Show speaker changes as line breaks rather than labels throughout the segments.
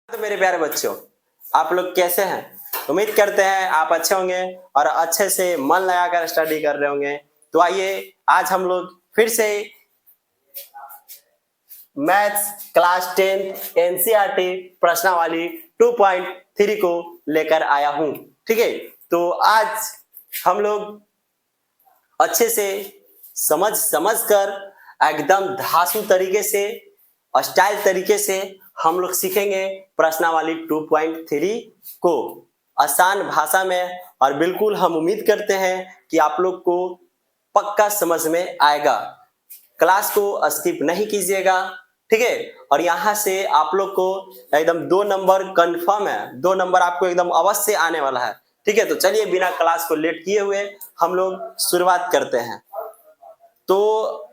तो मेरे प्यारे बच्चों, आप लोग कैसे हैं? उम्मीद करते हैं आप अच्छे होंगे और अच्छे से मन लगाकर स्टडी कर रहे होंगे। तो आइए आज हम लोग फिर से मैथ्स क्लास 10 एनसीईआरटी प्रश्नावली 2.3 को लेकर आया हूं। ठीक है, तो आज हम लोग अच्छे से समझ कर एकदम धांसू तरीके से स्टाइल तरीके से हम लोग सीखेंगे प्रश्नावली 2.3 को आसान भाषा में। और बिल्कुल हम उम्मीद करते हैं कि आप लोग को पक्का समझ में आएगा। क्लास को स्किप नहीं कीजिएगा, ठीक है। और यहाँ से आप लोग को एकदम 2 नंबर कंफर्म है, 2 नंबर आपको एकदम अवश्य आने वाला है। ठीक है, तो चलिए बिना क्लास को लेट किए हुए हम लोग शुरुआत करते हैं। तो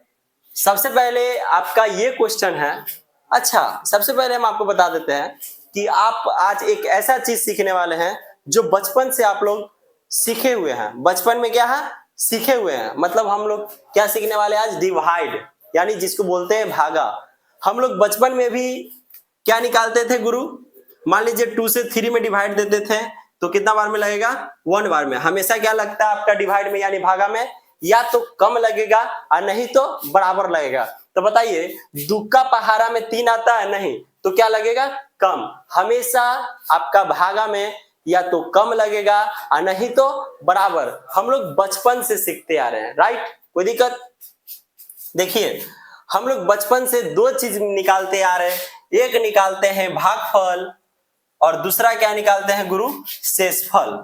सबसे पहले आपका ये क्वेश्चन है। अच्छा, सबसे पहले हम आपको बता देते हैं कि आप आज एक ऐसा चीज सीखने वाले हैं जो बचपन से आप लोग सीखे हुए हैं। बचपन में क्या है? सीखे हुए हैं। मतलब हम लोग क्या सीखने वाले हैं आज? डिवाइड, यानी जिसको बोलते हैं भागा। हम लोग बचपन में भी क्या निकालते थे गुरु? मान लीजिए 2 से 3 में डिवाइड देते थे तो कितना बार में लगेगा? 1 बार में। हमेशा क्या लगता है आपका डिवाइड में यानी भागा में? या तो कम लगेगा और नहीं तो बराबर लगेगा। तो बताइए, 2 का पहाड़ा में 3 आता है? नहीं, तो क्या लगेगा? कम। हमेशा आपका भागा में या तो कम लगेगा और नहीं तो बराबर। हम लोग बचपन से सीखते आ रहे हैं, राइट? कोई दिक्कत? देखिए, हम लोग बचपन से 2 चीज निकालते आ रहे हैं। एक निकालते हैं भागफल और दूसरा क्या निकालते हैं गुरु? शेषफल।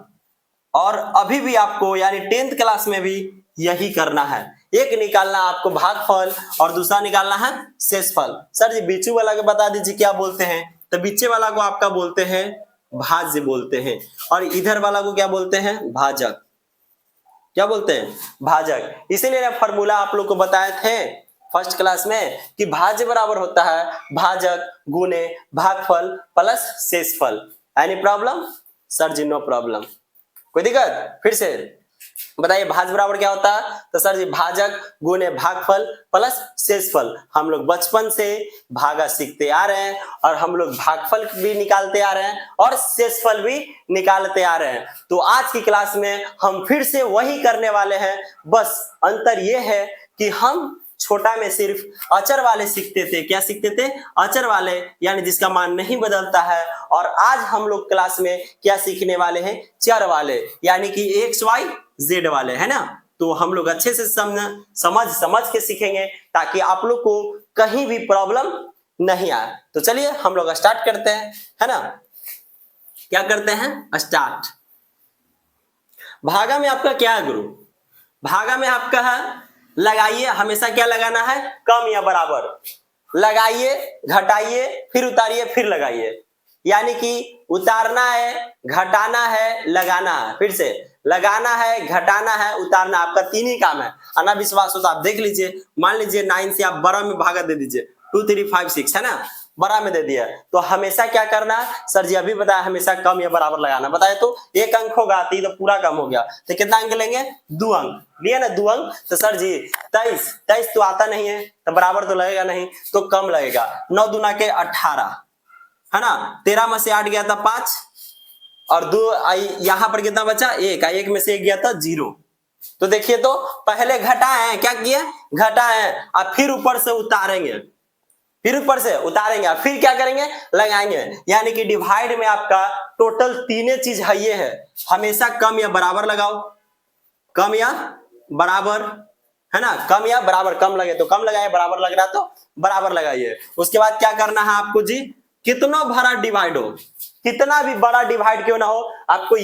और अभी भी आपको यानी 10th क्लास में भी यही करना है। एक निकालना आपको भागफल और दूसरा निकालना है शेषफल। सर जी बीचू वाला को बता दीजिए क्या बोलते हैं? तो बीचे वाला को आपका बोलते हैं भाज्य बोलते हैं, और इधर वाला को क्या बोलते हैं? भाजक। क्या बोलते हैं? भाजक। इसीलिए फॉर्मूला आप लोग को बताए थे फर्स्ट क्लास में कि भाज्य बराबर होता है भाजक गुने भागफल प्लस शेषफल। Any problem? सर जी नो प्रॉब्लम। कोई दिक्कत? फिर से बताइए, भाज्य बराबर क्या होता है? तो सर जी भाजक गुने भागफल प्लस शेषफल। हम लोग बचपन से भागा सीखते आ रहे हैं और हम लोग भागफल भी निकालते आ रहे हैं और शेषफल भी निकालते आ रहे हैं। तो आज की क्लास में हम फिर से वही करने वाले हैं। बस अंतर यह है कि हम छोटा में सिर्फ अचर वाले सीखते थे। क्या सीखते थे? अचर वाले, यानी जिसका मान नहीं बदलता है। और आज हम लोग क्लास में क्या सीखने वाले हैं? चर वाले, यानी कि एक्स वाई जेड वाले, है ना। तो हम लोग अच्छे से समझ के सीखेंगे ताकि आप लोग को कहीं भी प्रॉब्लम नहीं आए। तो चलिए हम लोग स्टार्ट करते हैं, है ना। क्या करते हैं? स्टार्ट। भागा में आपका क्या है गुरु? भागा में आपका है लगाइए। हमेशा क्या लगाना है? कम या बराबर। लगाइए, घटाइए, फिर उतारिए, फिर लगाइए। यानी कि उतारना है, घटाना है, लगाना है। फिर से लगाना है, घटाना है, उतारना। आपका 3 ही काम है। अना विश्वास हो तो आप देख लीजिए। मान लीजिए 9 से आप बड़ा में भागा दे दीजिए, 2 3 5 6, है ना। बड़ा में दे दिया तो हमेशा क्या करना है? सर जी अभी बताया हमेशा कम या बराबर लगाना। बताए तो 1 अंक होगा तो पूरा कम हो गया। तो कितना अंक लेंगे? 2 अंक लिए ना, 2 अंक। तो सर जी 23 तो आता नहीं है तो बराबर तो लगेगा नहीं, तो कम लगेगा। 9 दूना के 18, है ना। 13 में से 8 गया था 5 और 2 यहाँ पर कितना बचा? 1 में से 1 गया था 0। तो देखिए, तो पहले घटाए, क्या किए? घटाए और फिर ऊपर से उतारेंगे, फिर ऊपर से उतारेंगे, फिर क्या करेंगे? लगाएंगे। यानी कि डिवाइड में आपका टोटल 3 चीज है। ये है हमेशा कम या बराबर लगाओ, कम या बराबर, है ना। कम या बराबर, कम लगे तो कम लगाए, बराबर लग रहा तो बराबर लगाइए। उसके बाद क्या करना है आपको जी? कितना बड़ा डिवाइड हो, कितना भी बड़ा डिवाइड क्यों ना हो, आपको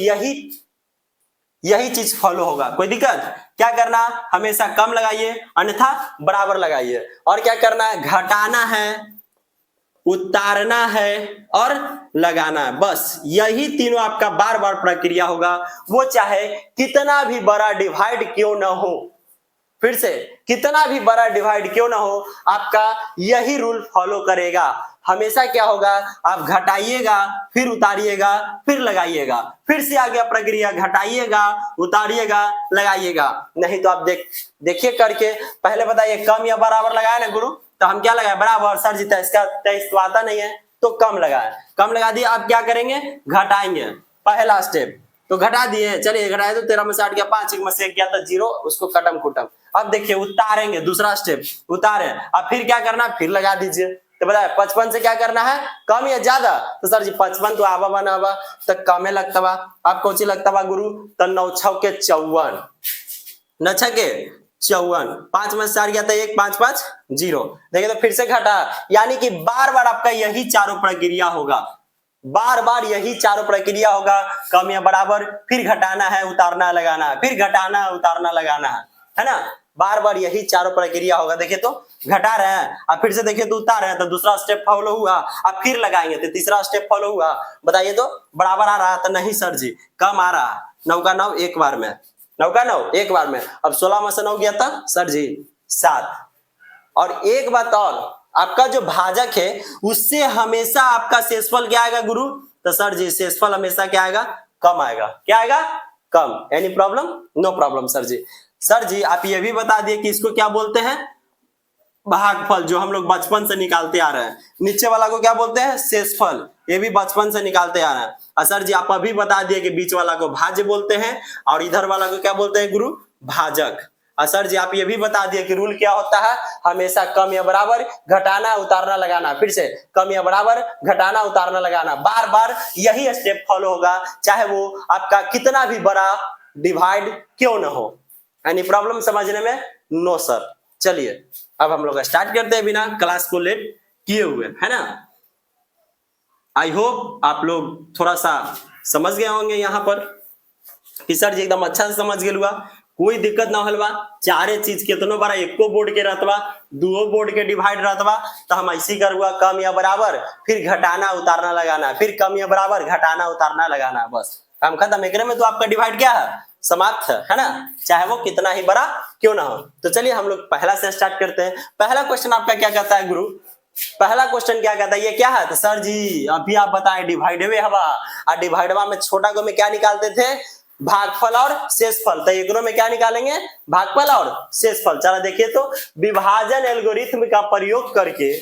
यही चीज फॉलो होगा। कोई दिक्कत? क्या करना? हमेशा कम लगाइए अन्यथा बराबर लगाइए। और क्या करना है? घटाना है, उतारना है और लगाना है। बस यही तीनों आपका बार बार प्रक्रिया होगा, वो चाहे कितना भी बड़ा डिवाइड क्यों ना हो। फिर से, कितना भी बड़ा डिवाइड क्यों ना हो, आपका यही रूल फॉलो करेगा। हमेशा क्या होगा? आप घटाइएगा, फिर उतारिएगा, फिर लगाइएगा। फिर से आ गया प्रक्रिया, घटाइएगा, उतारिएगा, लगाइएगा। नहीं तो आप देखिए करके। पहले बताइए कम या बराबर लगाया ना गुरु, तो हम क्या लगाए? बराबर। सर जी 23 तो आता नहीं है, तो तो कम लगाए, कम लगा दिए। अब क्या करेंगे, घटाएंगे। पहला स्टेप तो घटा दिए, चलिए घटाए तो 13 में से 8 गया 5, 1 में से 1 गया तो 0, उसको कटम कुटम। अब देखिए उतारेंगे, दूसरा स्टेप उतारे, अब फिर क्या करना, फिर लगा दीजिए। तो बताए 55 से क्या करना है, कम या ज्यादा, तो सर जी 55 तो आवा बना आवा तो कमे लगता बा। अब कौन सी लगता बा गुरु, तो 9 के 54, 9 के 54, 5 में से 4 गया था 1, 5 5 0। देखिए तो फिर से घटा, यानी कि बार बार आपका यही चारों प्रक्रिया होगा, बार बार यही चारों प्रक्रिया होगा, कम या बराबर, फिर घटाना है उतारना लगाना, फिर घटाना उतारना लगाना है ना, बार बार यही चारों प्रक्रिया होगा। देखिए तो घटा रहे हैं, अब फिर से देखिए तो उतार रहे हैं, तो दूसरा स्टेप फॉलो हुआ, अब फिर लगाएंगे तो तीसरा स्टेप फॉलो हुआ। बताइए तो बराबर आ रहा है, तो नहीं सर जी कम आ रहा है, 9 का 9 एक बार में, 9 का 9 एक बार में। अब 16 में से 9 गया था सर जी 7। और एक बात और, आपका जो भाजक है उससे हमेशा आपका शेषफल क्या आएगा गुरु, तो सर जी शेषफल हमेशा क्या आएगा, कम आएगा। क्या आएगा, कम। Any problem, no problem sir जी। सर जी आप ये भी बता दिए कि इसको क्या बोलते हैं, भागफल, जो हम लोग बचपन से निकालते आ रहे हैं। नीचे वाला को क्या बोलते हैं, शेषफल, ये भी बचपन से निकालते आ रहे हैं। और सर जी आप अभी बता दिए कि बीच वाला को भाज्य बोलते हैं और इधर वाला को क्या बोलते हैं गुरु, भाजक। सर जी आप ये भी बता दिए कि रूल क्या होता है, हमेशा कम या बराबर, घटाना उतारना लगाना, फिर से कम या बराबर, घटाना उतारना लगाना, बार बार यही स्टेप फॉलो होगा, चाहे वो आपका कितना भी बड़ा डिवाइड क्यों ना हो। एनी प्रॉब्लम समझने में, नो सर। चलिए अब हम लोग स्टार्ट करते हैं बिना क्लास को लेट किए हुए, है ना। आई होप आप लोग थोड़ा सा समझ गए होंगे यहाँ पर कि सर जी एकदम अच्छा से समझ गए हुआ, कोई दिक्कत ना हलवा। चारे चीज कितनो बड़ा, एको बोर्ड के रहतवा, दो बोर्ड के डिवाइड रहतवा, तो हम ऐसी कर हुआ कम या बराबर, फिर घटाना उतारना लगाना, फिर कम या बराबर, घटाना उतारना लगाना, बस काम खत्म। एकरे में तो आपका डिवाइड क्या है, समाप्त है ना, चाहे वो कितना ही बड़ा क्यों ना हो। तो चलिए हम लोग पहला से स्टार्ट करते हैं। पहला क्वेश्चन आपका क्या कहता है गुरु, पहला क्वेश्चन क्या कहता है, ये क्या है, तो सर जी अभी आप बताएं, डिवाइडवे हवा, और डिवाइडवा में छोटा को में क्या निकालते थे, भागफल और शेषफल, तो एकरो में क्या निकालेंगे, भागफल और शेषफल। चला देखिए तो विभाजन एल्गोरिथम का प्रयोग करके,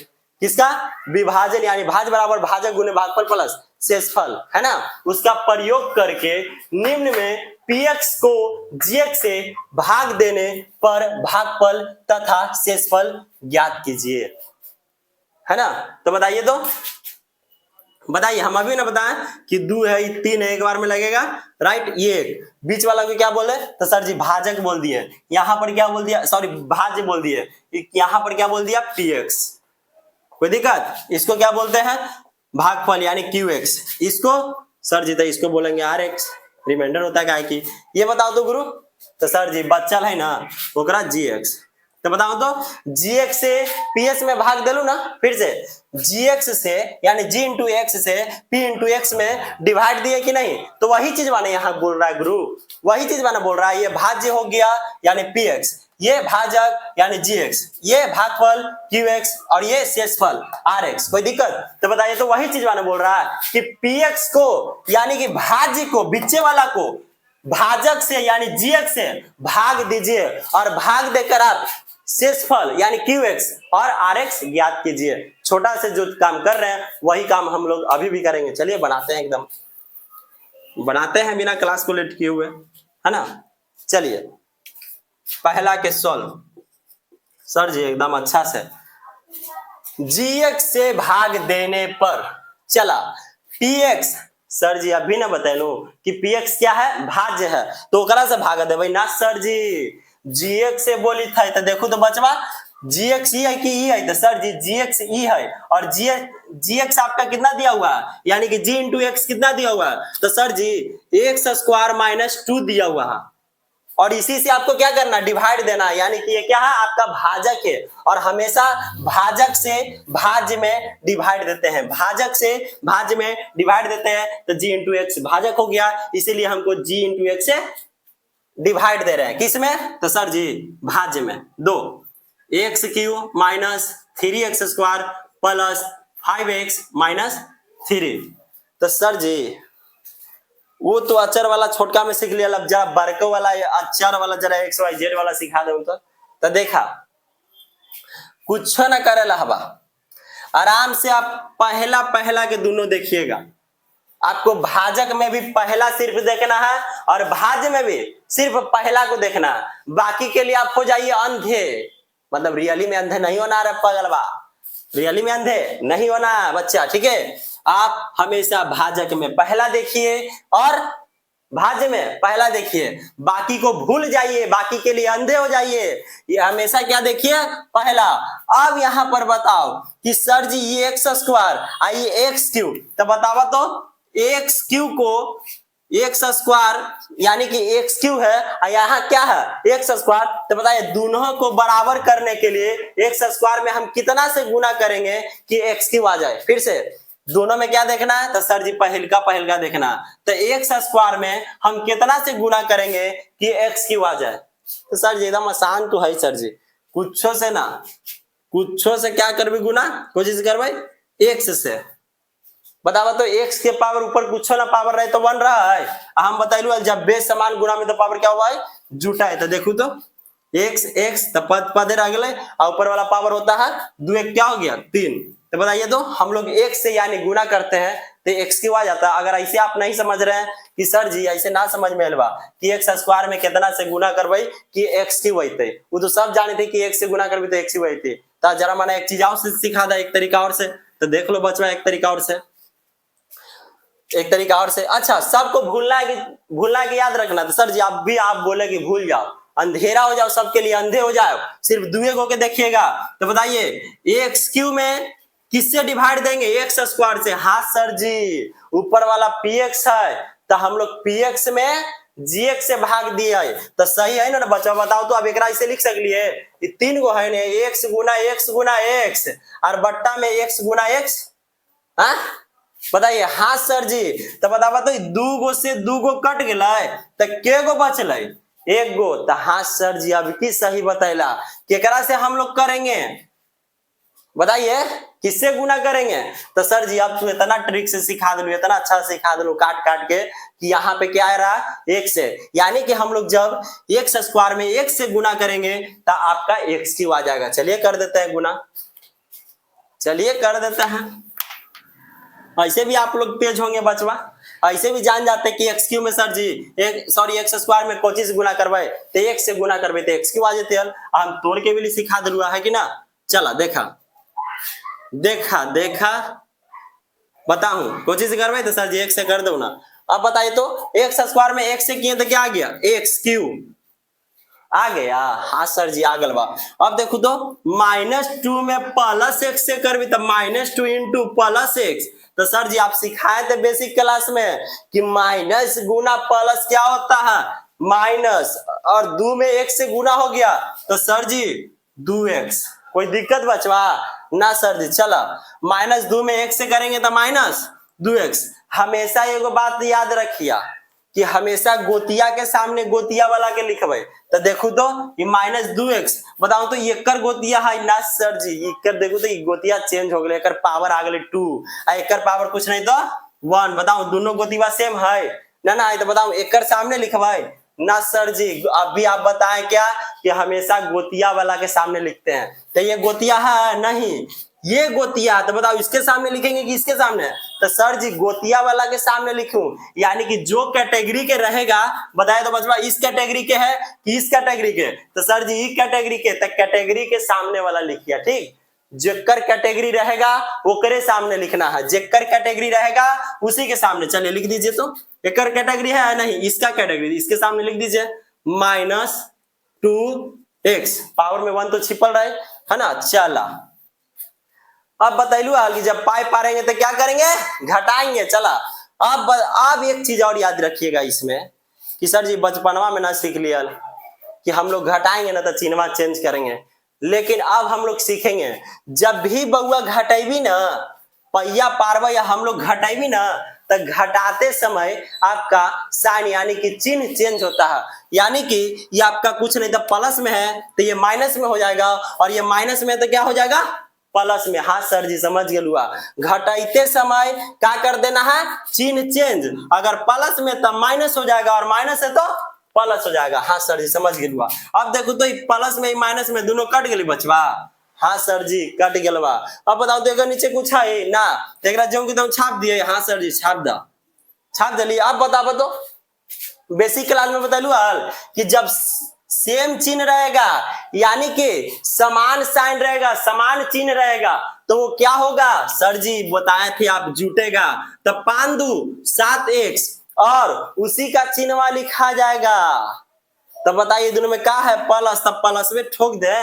किसका, विभाजन यानी भाज बराबर भाजक गुने भागफल प्लस शेषफल, है ना, उसका प्रयोग करके निम्न में px को gx से भाग देने पर भागफल तथा शेषफल ज्ञात कीजिए, है ना। तो बताइए तो, बताइए, हम अभी ना बताएं कि 2 है 3 है, एक बार में लगेगा, राइट। ये बीच वाला को क्या बोले, तो सर जी भाजक बोल दिए, यहां पर क्या बोल दिया, सॉरी भाज्य बोल दिए, यहां पर क्या बोल दिया, px, कोई दिक्कत। इसको क्या बोलते हैं, भागफल यानी qx, इसको सर जी तो इसको बोलेंगे rx, रिमाइंडर होता है क्या की, ये बताओ तो गुरु, तो सर जी बच्चल है ना ओकरा gx, तो बताओ तो gx से ps में भाग देलू ना, फिर से gx से यानी g इंटू एक्स से p इंटू एक्स में डिवाइड दिए कि नहीं, तो वही चीज माने यहाँ बोल रहा है गुरु, वही चीज माने बोल रहा है, ये भाज्य हो गया यानी px, ये भाजक यानी gx, ये भागफल qx और ये शेषफल rx, कोई दिक्कत। तो बताइए तो वही चीज माने बोल रहा है कि px को यानी कि भाज्य को, बीचे वाला को भाजक से यानी gx से भाग दीजिए और भाग देकर आप शेषफल यानी qx और rx ज्ञात कीजिए। छोटा से जो काम कर रहे हैं वही काम हम लोग अभी भी करेंगे। चलिए बनाते हैं, एकदम बनाते हैं बिना क्लास को लेट किए हुए, है ना। चलिए पहला के सॉल्व, सर जी एकदम अच्छा से, gx से भाग देने पर, चला px, सर जी अभी ना बतैलू कि px क्या है, भाज्य है, तो ओकरा से भाग देवे ना सर जी, gx से बोली था, तो देखो तो बचवा gx ई है कि ई है, तो सर जी gx ई है, और gx आपका कितना दिया हुआ है, यानी कि g इंटू एक्स कितना दिया हुआ है, तो सर जी एक्स स्क्वायर माइनस 2 दिया हुआ है, और इसी से आपको क्या करना, डिवाइड देना, यानी कि ये क्या है, आपका भाजक है, और हमेशा भाजक से भाज्य में डिवाइड देते हैं, भाजक से भाज्य में डिवाइड देते हैं, तो g इंटू एक्स भाजक हो गया, इसीलिए हमको g इंटू एक्स से डिवाइड दे रहे हैं, किसमें, तो सर जी भाज्य में। 2 x Q minus 3x square plus 5x minus 3, तो सर जी वो तो अचर वाला छोटका में सीख लिया, अब जरा बड़को वाला अचर वाला जरा एक्स वाई जेड वाला सिखा दो तो देखा कुछ ना करे हवा, आराम से आप पहला पहला के दोनों देखिएगा। आपको भाजक में भी पहला सिर्फ देखना है और भाज्य में भी सिर्फ पहला को देखना है। बाकी के लिए आप हो जाइए अंधे, मतलब रियली में अंधे नहीं होना रे पगलवा, रियली में अंधे नहीं होना बच्चा, ठीक है। आप हमेशा भाजक में पहला देखिए और भाज्य में पहला देखिए, बाकी को भूल जाइए, बाकी के लिए अंधे हो जाइए। ये हमेशा क्या देखिए, पहला। अब यहां पर बताओ कि सर जी ये एक्स स्क्वायर आई एक्स क्यूब, तो बतावा तो एक्स क्यूब को एक्स स्क्वायर यानी कि एक्स क्यूब है और यहाँ क्या है एक्स स्क्वायर, तो बताइए दोनों को बराबर करने के लिए एक्स स्क्वायर में हम कितना से गुना करेंगे कि एक्स क्यूब आ जाए। फिर से दोनों में क्या देखना है, तो सर जी पहल का देखना है, तो एक्स स्क्वायर में हम कितना से गुना करेंगे कि एक्स क्यूब आ जाए। तो सर जी एकदम आसान तो है सर जी, कुछो से ना कुछो से क्या करबे गुना, कोशिश करबे एक्स से। बतावा तो एक्स के पावर ऊपर कुछ ना पावर रहे तो बन रहा है। हम बताइलू जब बेस समान गुना में तो पावर क्या हुआ है, जुटा है। तो देखो तो एक्स एक्स तो पद पदे रह गए और ऊपर वाला पावर होता है 2 एक क्या हो गया 3। तो बताइए तो हम लोग एक्स से यानी गुना करते हैं तो एक्स क्यों आ जाता है। अगर ऐसे आप नहीं समझ रहे हैं कि सर जी ऐसे ना समझ में अलवा कि एक्स स्क्वायर में कितना से गुना करबे कि एक्स क्यों होते, वो तो सब जाने थे कि एक्स से गुना करबे तो एक्स क्यों होते। तो जरा मैंने एक चीज और से सिखा दा, एक तरीका और से, तो देख लो बचवा एक तरीका और से, एक तरीका और से। अच्छा सबको भूलना है कि याद रखना। तो सर जी आप भी आप बोले कि भूल जाओ, अंधेरा हो जाओ, सबके लिए अंधे हो जाओ, सिर्फ दुए को के देखिएगा। तो बताइए एक्स क्यू में किससे डिवाइड देंगे, एक्स स्क्वायर से। हाँ सर जी ऊपर वाला पी एक्स है तो हम लोग पी एक्स में जी एक्स से भाग दिए, तो सही है ना बच्चा। बताओ तो अब एक ऐसे लिख सकलिए 3 गो है ना, एक्स गुना एक्स और बट्टा में एक्स गुना एक्स। हाँ बताइए हाँ सर जी। तो बतावा तो 2 गो से 2 गो कट गए तो के गो बचल, 1 गो। तो हाँ सर जी अब की सही बतैला, केकरा से हम लोग करेंगे बताइए, किससे गुना करेंगे। तो सर जी अब तू इतना ट्रिक से सिखा दिलू, इतना अच्छा सिखा दिलू काट काट के कि यहाँ पे क्या आ रहा एक्स है, यानी कि हम लोग जब एक्स स्क्वायर में एक्स से गुना करेंगे तो आपका एक्स क्यूब आ जाएगा। चलिए कर देते हैं गुना, चलिए कर देते हैं। ऐसे भी आप लोग तेज होंगे बचवा, ऐसे भी जान जाते कि एक्स क्यू में सर जी एक्स स्क्वायर में कोची से गुना करवाए तो एक्स से गुना करवे तो एक्स क्यू आ जाते। हम तोड़ के भी सिखा दिलुआ है कि ना। चला देखा देखा देखा बताऊ कोची से करवाए तो सर जी एक्स से कर दो ना। अब बताइए तो एक्स स्क्वायर में एक्स से किए तो क्या आ गया एक्स क्यू आ गया। हाँ सर जी आ गल बा। अब देखो तो -2 में प्लस एक्स से करबी तो -2 इंटू प्लस एक्स। तो सर जी आप सिखाए थे बेसिक क्लास में कि माइनस गुना प्लस क्या होता है माइनस, और 2 में x से गुना हो गया तो सर जी 2x। कोई दिक्कत बचवा ना सर जी। चला -2 में x से करेंगे तो -2x। हमेशा एगो बात याद रखिया कि हमेशा गोतिया के सामने गोतिया वाला के लिखबे। तो देखो तो ये -2x बताओ तो एकर गोतिया है ना सर जी, एकर देखो तो गोतिया चेंज हो गए, एकर पावर आ गए 2 आ एकर पावर कुछ नहीं तो 1। बताओ दोनों गोतिया सेम है ना ना है, तो बताओ एकर सामने लिखवाए ना सर जी। अभी आप बताएं क्या कि हमेशा गोतिया वाला के सामने लिखते हैं, तो ये गोतिया है नहीं, ये गोतिया। तो बताओ इसके सामने लिखेंगे कि इसके सामने, तो सर जी गोतिया वाला के सामने लिखूं, यानी कि जो कैटेगरी के रहेगा बताए तो बचवा इस कैटेगरी के है कि इस कैटेगरी के, तो सर जी इस कैटेगरी के, तो कैटेगरी के सामने वाला लिखिए। ठीक, जेकर कैटेगरी रहेगा ओकरे सामने लिखना है, जेकर कैटेगरी रहेगा उसी के सामने। चलिए लिख दीजिए तो एकर कैटेगरी है नहीं, इसका कैटेगरी इसके सामने लिख दीजिए -2x पावर में 1 तो छिपल रहे है ना। चला अब बताइलू कि जब पाई पारेंगे तो क्या करेंगे घटाएंगे। चला अब एक चीज और याद रखिएगा इसमें कि सर जी बचपनवा में ना सीख लिया कि हम लोग घटाएंगे ना तो चिन्हवा चेंज करेंगे, लेकिन अब हम लोग सीखेंगे जब भी बउआ घटेबी ना पहिया पारवा या हम लोग घटेबी ना तो घटाते समय आपका साइन यानी कि चिन्ह चेंज होता है, यानी कि ये आपका कुछ नहीं तो प्लस में है तो ये माइनस में हो जाएगा, और ये माइनस में तो क्या हो जाएगा प्लस में। हाँ सर जी समझ गलुआ, घटाते समय क्या कर देना है चिन्ह चेंज, अगर प्लस में तो माइनस हो जाएगा और माइनस है तो प्लस हो जाएगा। हाँ सर जी समझ गलुआ। अब देखो तो प्लस में माइनस में दोनों कट गई बचवा, हाँ सर जी कट गल बा। अब बताओ तो एकर नीचे कुछ है ना, तो एकरा जो एकदम छाप दिए, हाँ सर जी छाप दा, छाप दिली। अब बताओ तो बेसिक क्लास में बतलू हाल कि जब सेम चिन्ह रहेगा यानी कि समान साइन रहेगा, समान चिन्ह रहेगा, तो वो क्या होगा सर जी बताए थे आप, जुटेगा। तो 5 2 7x और उसी का चिन्ह लिखा जाएगा। तो बताइए दोनों में क्या है, प्लस, तब प्लस में ठोक दे,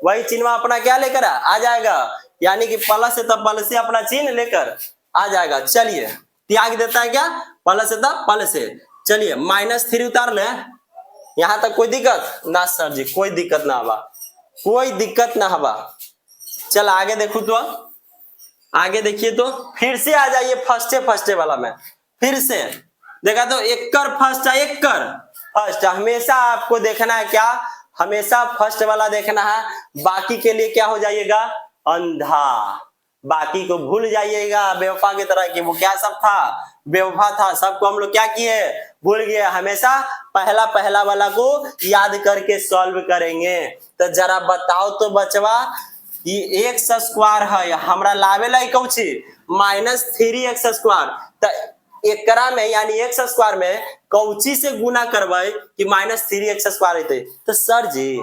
वही चिन्ह अपना क्या लेकर आ जाएगा, यानी कि प्लस है तब प्लस से अपना चिन्ह लेकर आ जाएगा। चलिए त्याग देता है क्या, प्लस है तब प्लस से। चलिए -3 उतार ले, यहां तक कोई दिक्कत ना सर जी, कोई दिक्कत ना हवा, कोई दिक्कत ना हवा। चल आगे देखो तो, आगे देखिए तो फिर से आ जाइए फर्स्ट वाला में, फिर से देखा तो एककर फर्स्ट है, एककर फर्स्ट हमेशा आपको देखना है क्या, हमेशा फर्स्ट वाला देखना है, बाकी के लिए क्या हो जाइएगा अंधा, बाकी को भूल जाइएगा बेवफा की तरह कि वो क्या सब था, बेवफा था, सबको हम लोग क्या किए भूल गए। हमेशा पहला वाला को याद करके सॉल्व करेंगे। तो जरा बताओ तो बचवा, ये एक्स स्क्वायर है हमरा लावेला कौची -3x², तो एकरा में यानी एक्स स्क्वायर में कौची से गुना करवाए कि -3x² होते। तो सर जी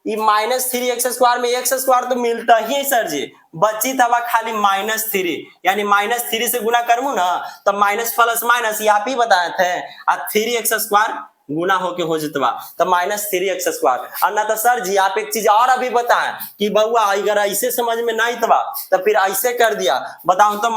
ये -3x² में x² तो मिलता ही है सर जी, बची तवा खाली -3, यानी -3 से गुना करमू ना तो माइनस प्लस माइनस ये आप ही बताए थे, और 3x² गुना होके हो जितवा तो -3x²। और ना तो सर जी आप एक चीज और अभी बताएं कि बउआ अगर ऐसे समझ में नहीं तवा तो फिर ऐसे कर दिया, बताओ तो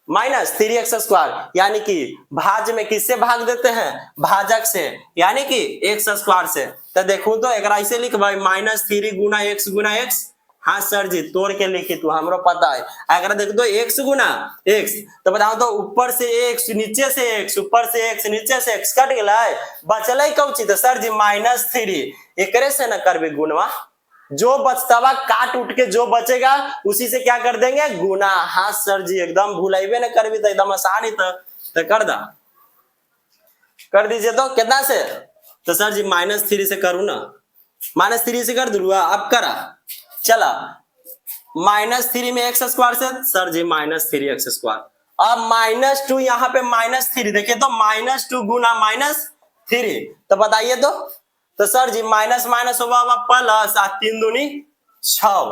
-3x² यानी कि भाज में किससे भाग देते हैं, भाजक से, यानी कि x² से। तो देखो तो एक ऐसे लिख भाई -3 गुना x, हाँ सर जी तोड़ के लिखी तू हमरो पता है। अगर देख दो x गुना x, तो बताओ तो ऊपर से x नीचे से x, ऊपर से x नीचे से x कट गया बचल कौची, तो सर जी -3 एकरे से न करबे गुणवा, जो बचतावा काट उठ के जो बचेगा उसी से क्या कर देंगे गुना। हाँ सर जी एकदम भूलाइबे न करबी तो एकदम आसान ही तो कर दा, कर दीजिए तो कितना से, तो सर जी -3 से करूँ ना, -3 से कर दूंगा अब करा। चला -3 में x² से सर जी -3x², अब -2 यहाँ पे -3 देखिए तो -2 गुना -3, तो बताइए तो सर जी माइनस माइनस होगा प्लस, 3 दूनी 6,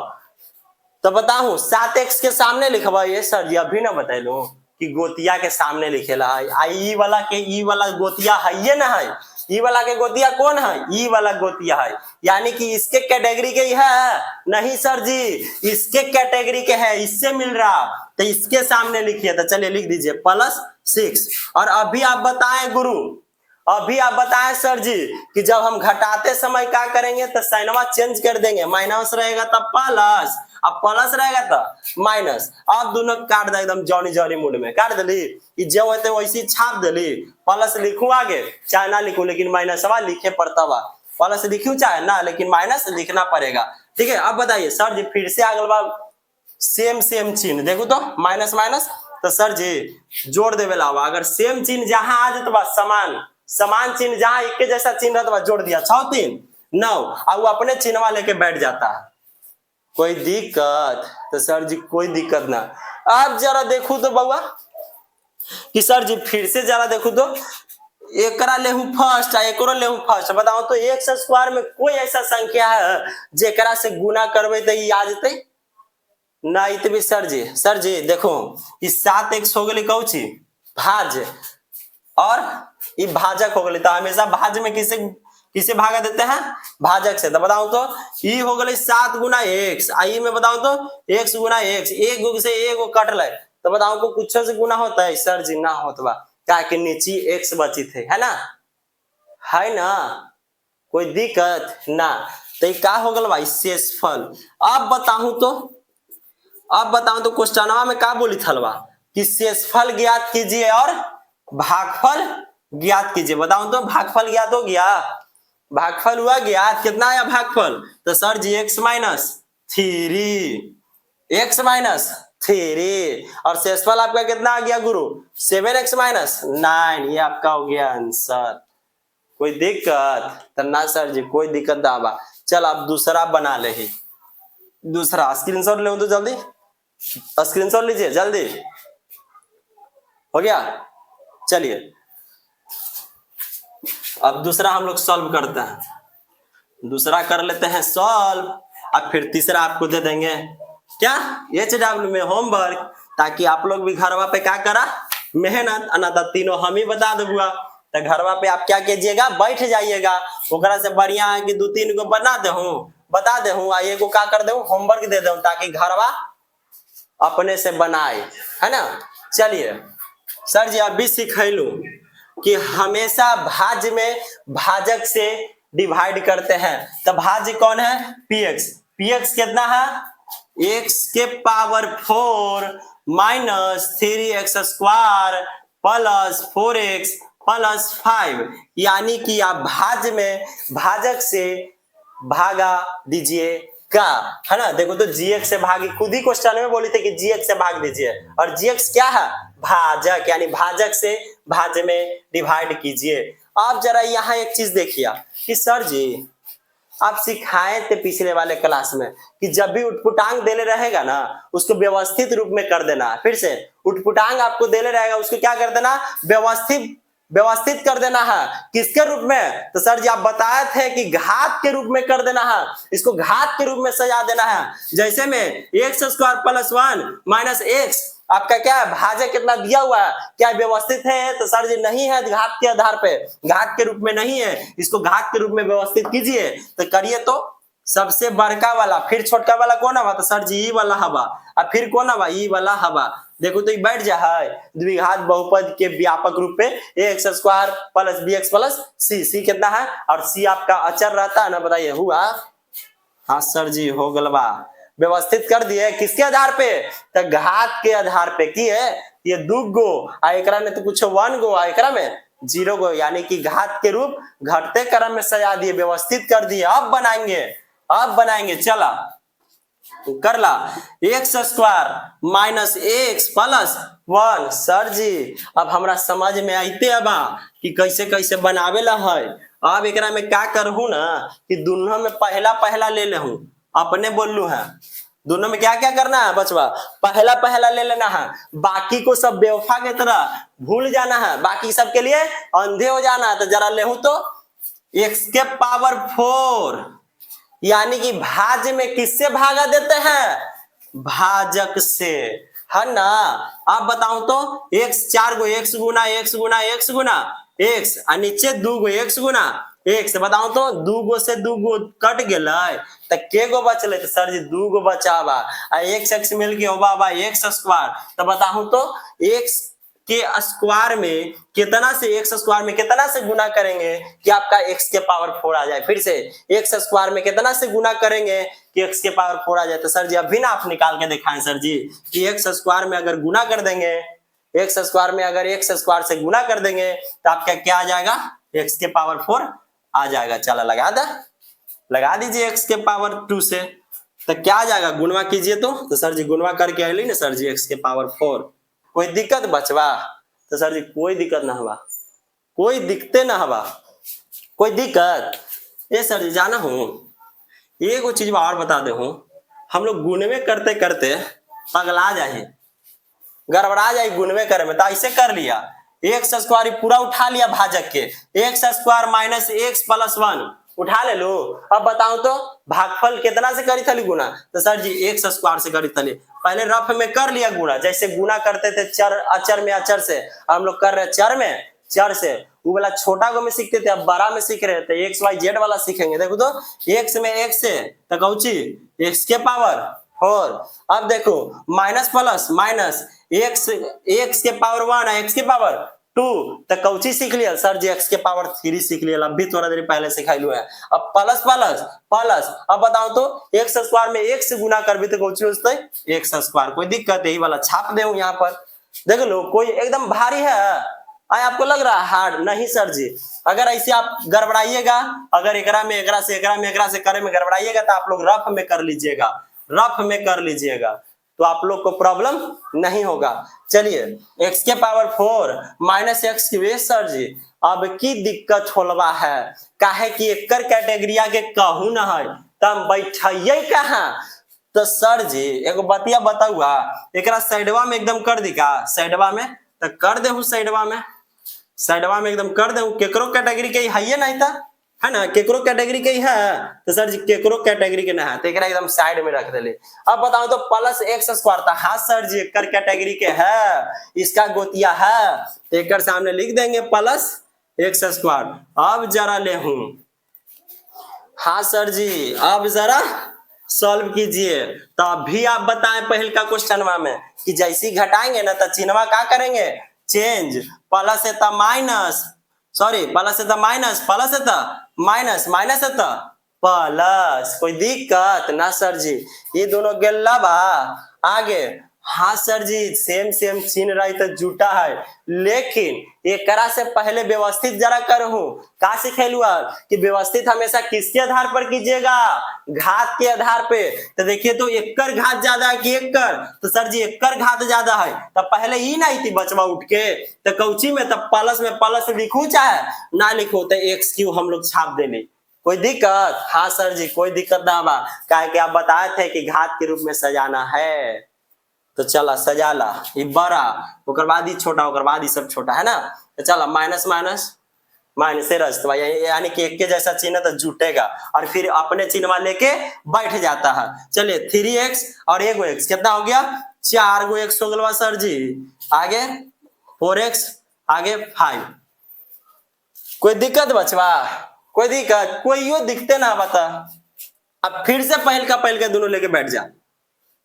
तो बताऊ 7x के सामने लिखवा ये सर जी अभी ना बतैलो कि गोतिया के सामने लिखेला है, ई वाला के ई वाला गोतिया है ये ना है, ई वाला के गोतिया कौन है, ई वाला गोतिया है, यानी कि इसके कैटेगरी के ही है नहीं सर जी, इसके कैटेगरी के है, इससे मिल रहा, तो इसके सामने लिखिए। तो चलिए लिख दीजिए +6। और अभी आप बताएं गुरु, अभी आप बताएं सर जी कि जब हम घटाते समय क्या करेंगे, तो साइनवा चेंज कर देंगे, माइनस रहेगा तब प्लस, अब प्लस रहेगा तो माइनस, अब दोनों काट दे एकदम जॉनी मूड में काट दिली, जो होते वैसे छाप दिली, प्लस लिखू आगे चाहे ना लिखू लेकिन माइनसवा लिखे पड़ता बा, प्लस लिखू चाहे ना लेकिन माइनस लिखना पड़ेगा। ठीक है अब बताइए सर जी फिर से अगल बार सेम चिन्ह देखो तो माइनस माइनस, तो सर जी जोड़ देवे लावा, अगर सेम चिन्ह जहां आ जाता बा समान चिन्ह जहां एक के जैसा चिन्ह रहता जोड़ दिया 6 3 9, अब वो अपने चिन्हवा लेके बैठ जाता है, कोई दिक्कत, तो सर जी कोई दिक्कत ना। अब जरा देखू तो बउआ कि सर जी फिर से जरा देखू तो एकरा लेहू फर्स्ट एकरो लेहू फर्स्ट, बताओ तो x² में कोई ऐसा संख्या है जेकरा से गुना करबे तो ये आ जते ना, इतनी सर जी देखो इस 7x हो गई कौची भाज, और ये भाजक हो गई, तो हमेशा भाज में किसे भागा देते हैं भाजक से, तो बताओ तो ये हो गई 7 गुना x, आई में बताओ तो x गुना x, एक से एक कट ले, तो बताओ को कुछ से गुना होता है सर जी ना होता बा, क्या कि नीचे x बची थे है ना, कोई दिक्कत ना। तो क्या हो गया भाई शेषफल। अब बताऊं तो क्वेश्चनवा में क्या बोली थलवा कि शेषफल ज्ञात कीजिए और भागफल ज्ञात कीजिए, बताऊं तो भागफल ज्ञात हो गया, भागफल हुआ ज्ञात, कितना आया भागफल, तो सर जी x माइनस 3 और शेषफल आपका कितना आ गया गुरु 7x - 9, ये आपका हो गया आंसर। कोई दिक्कत तो ना सर जी कोई दिक्कत ना बा, चल अब दूसरा बना ले ही, दूसरा स्क्रीनशॉट ले तो जल्दी, स्क्रीनशॉट लीजिए जल्दी, हो गया। चलिए अब दूसरा हम लोग सॉल्व करते हैं, दूसरा कर लेते हैं सॉल्व, अब फिर तीसरा आपको दे देंगे क्या HW में होमवर्क, ताकि आप लोग भी घरवा पे क्या करा मेहनत, अनाथा तीनों हम ही बता दूंगा, तो घरवा पे आप क्या कीजिएगा बैठ जाइएगा, ओकरा से बढ़िया है कि 2-3 को बता दे हूँ आ एगो का कर दे होमवर्क दे दूं, ताकि घरवा अपने से बनाए, है ना। चलिए सर जी अभी सिखैलू कि हमेशा भाज्य में भाजक से डिवाइड करते हैं, तो भाज्य कौन है px, px कितना है x के power 4 minus 3x square plus 4x plus 5, यानी कि आप भाज्य में भाजक से भागा दीजिएगा, है ना। देखो तो gx से भागी, खुद ही क्वेश्चन में बोली थे कि gx से भाग दीजिए, और gx क्या है भाजक, यानी भाजक से भाज्य में डिवाइड कीजिए। आप जरा यहाँ एक चीज देखिए कि सर जी आप सिखाए थे पिछले वाले क्लास में कि जब भी उटपुटांग देले रहेगा ना उसको व्यवस्थित रूप में कर देना, फिर से उटपुटांग आपको देले रहेगा उसको क्या कर देना व्यवस्थित कर देना है, किसके रूप में, तो सर जी आप बताए थे कि घात के रूप में कर देना है, इसको घात के रूप में सजा देना है, जैसे में x square plus 1 minus x आपका क्या है भाजक कितना दिया हुआ है, क्या व्यवस्थित है, तो सर जी नहीं है, घात के आधार पे घात के रूप में नहीं है, इसको घात के रूप में व्यवस्थित कीजिए, तो करिए तो सबसे बड़का वाला, फिर छोटका वाला कौन हवा, तो सर जी ई वाला हवा, और फिर कौन हवा ई वाला हवा, देखो तो ये बैठ जा है द्विघात बहुपद के व्यापक रूप पे x square plus bx plus c कितना है, और c आपका अचर रहता है ना, बताइए हुआ, हाँ सर जी हो गलबा, व्यवस्थित कर दिए किसके आधार पे, तो घात के आधार पे की है, ये 2 गो आ एकरा में तो कुछ 1 गो आ एकरा में 0 गो, यानी कि घात के रूप घटते क्रम में सजा दिए, व्यवस्थित कर दिए। अब बनाएंगे चला कर ला x square minus x plus 1, sir जी अब हमरा समझ में आते अब कि कैसे कैसे बनावेला है। अब एकरा में क्या करहूं ना कि दोनों में पहला ले ले हूं, अपने बोलू है दोनों में क्या क्या करना है बचवा, पहला ले लेना है, बाकी को सब बेवफा के तरह भूल जाना है, बाकी सब के लिए अंधे हो जाना है। तो जरा ले हूं तो x के पावर 4, यानी कि भाज्य में किससे भागा देते हैं, भाजक से, है ना। अब बताऊं तो x 4 गो x गुना x गुना x गुना x और नीचे 2 गो x गुना x, बताऊं तो 2 गो से 2 गो कट गेलै त के गो बचले, तो सर जी 2 गो बचावा आ x मिल के होबा x स्क्वायर, तो बताऊं तो x के स्क्वायर में कितना से x स्क्वायर में कितना से गुना करेंगे कि आपका x के पावर 4 आ जाए, फिर से x स्क्वायर में कितना से गुना करेंगे कि x के पावर 4 आ जाए, तो सर जी अभी ना आप निकाल के दिखाएं सर जी कि x स्क्वायर में अगर गुना कर देंगे, x स्क्वायर में अगर x स्क्वायर से गुना कर देंगे तो आपका क्या आ जाएगा x के पावर 4 आ जाएगा। चला लगा दीजिए x के पावर 2 से, तो क्या आ जाएगा गुणवा कीजिए तो सर जी गुणवा करके आइली ना सर जी x के पावर 4, कोई दिक्कत बचवा, तो सर जी कोई दिक्कत ना हवा, कोई दिक्कते ना हवा, कोई दिक्कत ये सर जी जाना हूँ एगो चीज और बता दे हूँ, हम लोग गुणवे करते करते पगला जाए गड़बड़ा जाए गुणवे करे में, तो ऐसे कर लिया x स्क्वायर पूरा उठा लिया भाजक के, x square minus x plus 1 उठा ले लो। अब बताऊं तो भागफल कितना से करी थली गुना, तो सर जी x स्क्वायर से करी थली, पहले रफ में कर लिया गुना, जैसे गुना करते थे चर अचर में अचर से, हम लोग कर रहे चर में चर से, वो वाला छोटा गो में सीखते थे, अब बड़ा में सीख रहे थे, एक्स वाई जेड वाला सीखेंगे। देखो तो x में x से तो कौची x के पावर 4, अब देखो माइनस प्लस माइनस x के पावर 1 है x के पावर 2, तो कौची सीख लिया सर जी x के पावर 3 सीख लिया, अभी थोड़ा देर पहले सिखाइलू है। अब प्लस प्लस प्लस, अब बताओ तो x स्क्वायर में x से गुना कर भी तो कौची होता है x स्क्वायर, कोई दिक्कत यही वाला छाप दे यहाँ पर, देख लो कोई एकदम भारी है आए आपको लग रहा है हार्ड, नहीं सर जी। अगर ऐसे आप गड़बड़ाइएगा, अगर एकरा में एकरा से करे में गड़बड़ाइएगा तो आप लोग रफ में कर लीजिएगा, रफ में कर लीजिएगा, तो आप लोग को प्रॉब्लम नहीं होगा। चलिए x के power 4 minus x cube. Sir जी अब की दिक्कत होलवा है, काहे कि एकर कैटेगरिया के कहू न है तब बैठिए कहाँ। तो सर जी एगो बतिया बताऊआ, एकरा साइडवा में एकदम कर दी का, साइडवा में तो कर दे, साइडवा में एकदम कर दे। केकरो कैटेगरी के है नहीं था, है ना, केकरो कैटेगरी के है तो सर जी केकरो कैटेगरी के ना है तो एकरा एकदम साइड में रख देले। अब बताओ तो प्लस एक्स स्क्वायर था, हाँ सर जी एकर कैटेगरी के है, इसका गोतिया है तो एकर सामने लिख देंगे प्लस एक्स स्क्वायर। अब जरा ले हूं, हाँ सर जी अब जरा सॉल्व कीजिए। तो अभी आप बताएं पहले का क्वेश्चनवा में कि जैसी घटाएंगे ना तो चिन्हवा क्या करेंगे, चेंज, प्लस है तो माइनस, सॉरी प्लस है तो माइनस, प्लस है तो माइनस, माइनस है तो प्लस। कोई दिक्कत ना सर जी, ये दोनों गेला बा आगे। हाँ सर जी सेम सेम चिन्ह रही तो जुटा है, लेकिन एकरा से पहले व्यवस्थित जरा करहूं। का सिखेलुआ कि व्यवस्थित हमेशा किसके आधार पर कीजिएगा, घात के आधार पे। तो देखिए तो एकर घात ज्यादा है कि एकर, तो सर जी एकर घात ज्यादा है तो पहले ही नहीं थी बचवा उठ के तो कौची में, तब प्लस में प्लस लिखू चाहे ना लिखू तो एक्स क्यू हम लोग छाप देली। कोई दिक्कत, हाँ सर जी कोई दिक्कत ना बा, काहे कि आप बताए थे कि घात के रूप में सजाना है तो चला सजाला, ये बड़ा ओकर बाद ही छोटा, ओकर बाद ही सब छोटा, है ना। तो चला माइनस माइनस माइनस से रस्त यानी कि एक के जैसा चिन्ह तो जुटेगा और फिर अपने चिन्ह लेके बैठ जाता है। चलिए 3x और एगो x कितना हो गया, 4 गो x हो गया सर जी, आगे 4x आगे 5। कोई दिक्कत बचवा, कोई दिक्कत, कोई यो दिखते ना बता। अब फिर से पहल का दोनों लेके बैठ जा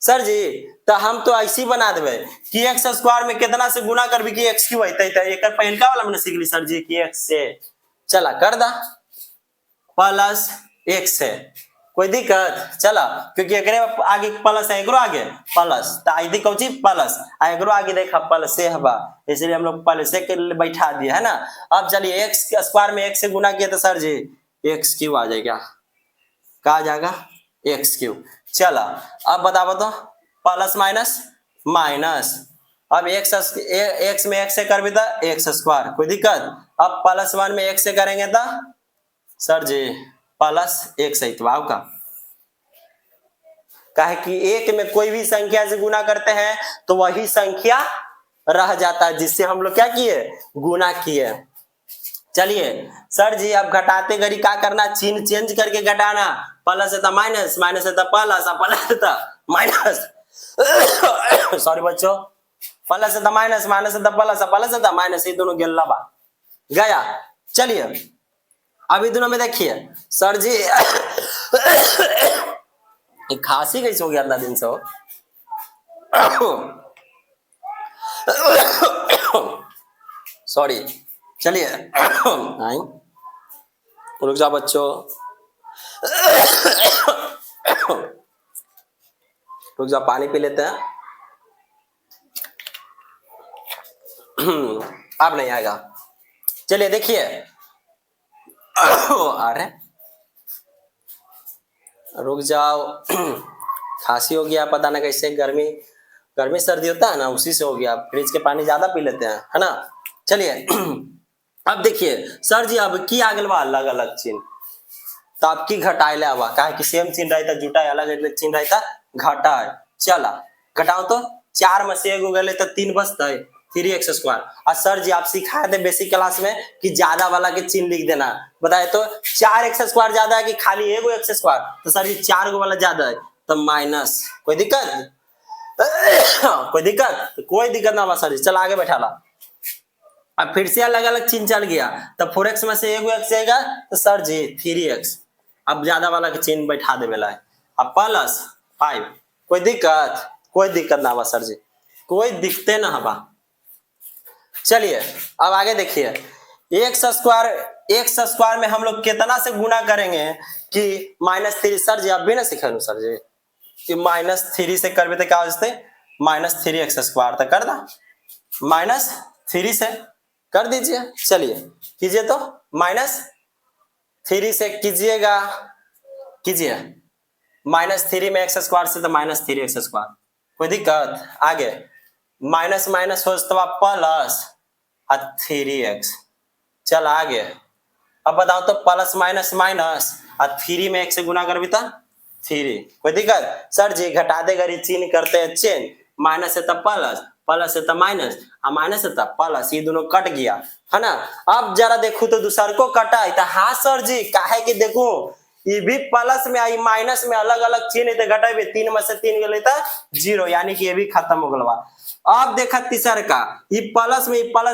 सर जी। तो हम तो ऐसी बना देवे कि एक्स स्क्वायर में कितना से गुना करबी कि एक्स क्यू होते है, एक पहलका वाला मैंने सीख ली सर जी कि एक्स से चला कर दा प्लस एक्स है। कोई दिक्कत, चला क्योंकि एकरे आगे प्लस है, एकरो आगे प्लस तो आई दी कौची प्लस, एकरो आगे देखा प्लस से हवा, इसलिए हम लोग प्लस से के बैठा दिए, है ना। अब चलिए एक्स स्क्वायर में एक्स से गुना किया तो सर जी एक्स क्यू आ जाएगा, क्या आ जाएगा एक्स क्यू। चला अब बताओ तो प्लस माइनस माइनस, अब एक्स में एक्स से कर भी था एक्स स्क्वायर, कोई दिक्कत। अब प्लस 1 में एक्स से करेंगे तो सर जी प्लस एक्स इतवाव का, काहे कि एक में कोई भी संख्या से गुना करते हैं तो वही संख्या रह जाता है जिससे हम लोग क्या किए, गुना किए। चलिए सर जी अब घटाते घड़ी क्या करना, चिन्ह चेंज करके घटाना, प्लस है तो माइनस, माइनस है तो प्लस, प्लस है तो माइनस सॉरी बच्चों, प्लस है तो माइनस, माइनस है तो प्लस, प्लस है तो माइनस, ये दोनों गेला बा गया। चलिए अभी दोनों में देखिए सर जी खांसी कैसे हो गया इतना दिन से हो सॉरी। चलिए रुक जाओ बच्चों रुक जाओ पानी पी लेते हैं अब नहीं आएगा। चलिए देखिए अरे रुक जाओ खांसी हो गया, पता ना कैसे, गर्मी सर्दी होता है ना उसी से हो गया, फ्रिज के पानी ज्यादा पी लेते हैं, है ना। चलिए अब देखिए सर जी अब की आगल बा अलग अलग चिन्ह, तो आपकी घटाइले आवा, काहे कि सेम चिन्ह रहता जुटा अलग चिन्ह रहता घटा है। चला घटाओ तो 4 में से एगो गले तो 3 बचता है 3x स्क्वायर। और सर जी आप सिखाए थे बेसिक क्लास में कि ज्यादा वाला के चिन्ह लिख देना, बताए तो 4x स्क्वायर ज्यादा है कि खाली एगो x स्क्वायर, तो सर जी 4 गो वाला ज्यादा है तो माइनस। कोई दिक्कत कोई दिक्कत, कोई दिक्कत ना सर जी, चल आगे बैठा ला। अब फिर से अलग अलग चिन्ह चल गया तो 4x में से एगो x आएगा तो सर जी 3x, अब ज्यादा वाला के चिन्ह बैठा दे बेला, अब प्लस 5। कोई दिक्कत, कोई दिक्कत ना सर जी, कोई दिक्कते ना हवा। चलिए अब आगे देखिए एक्स स्क्वायर में हम लोग कितना से गुना करेंगे कि -3। सर जी आप भी ना सिखा सर जी कि -3 से करबे तो क्या हो जाते -3x स्क्वायर, तो कर दा -3 से कर दीजिए। चलिए कीजिए तो -3 से कीजिएगा, कीजिए -3 में x स्क्वायर से तो -3x स्क्वायर, कोई दिक्कत? आगे माइनस माइनस हो तो प्लस 3x। चल आगे, अब बताओ तो प्लस माइनस माइनस 3 में 1 से गुना कर भी तो 3। कोई दिक्कत? सर जी घटा दे गरी चिन्ह करते हैं चेंज, माइनस है तब प्लस, प्लस है तब माइनस, माइनस है तब प्लस, ये दोनों कट गया है ना। अब जरा देखो तो दूसर को कटा है, हाँ सर जी काहे कि देखो ये भी प्लस में आई माइनस में अलग अलग चिन्ह है घटाई 3 में से 3 गए था 0, यानी कि ये भी खत्म हो गलवा। अब देखा तीसर का, ये प्लस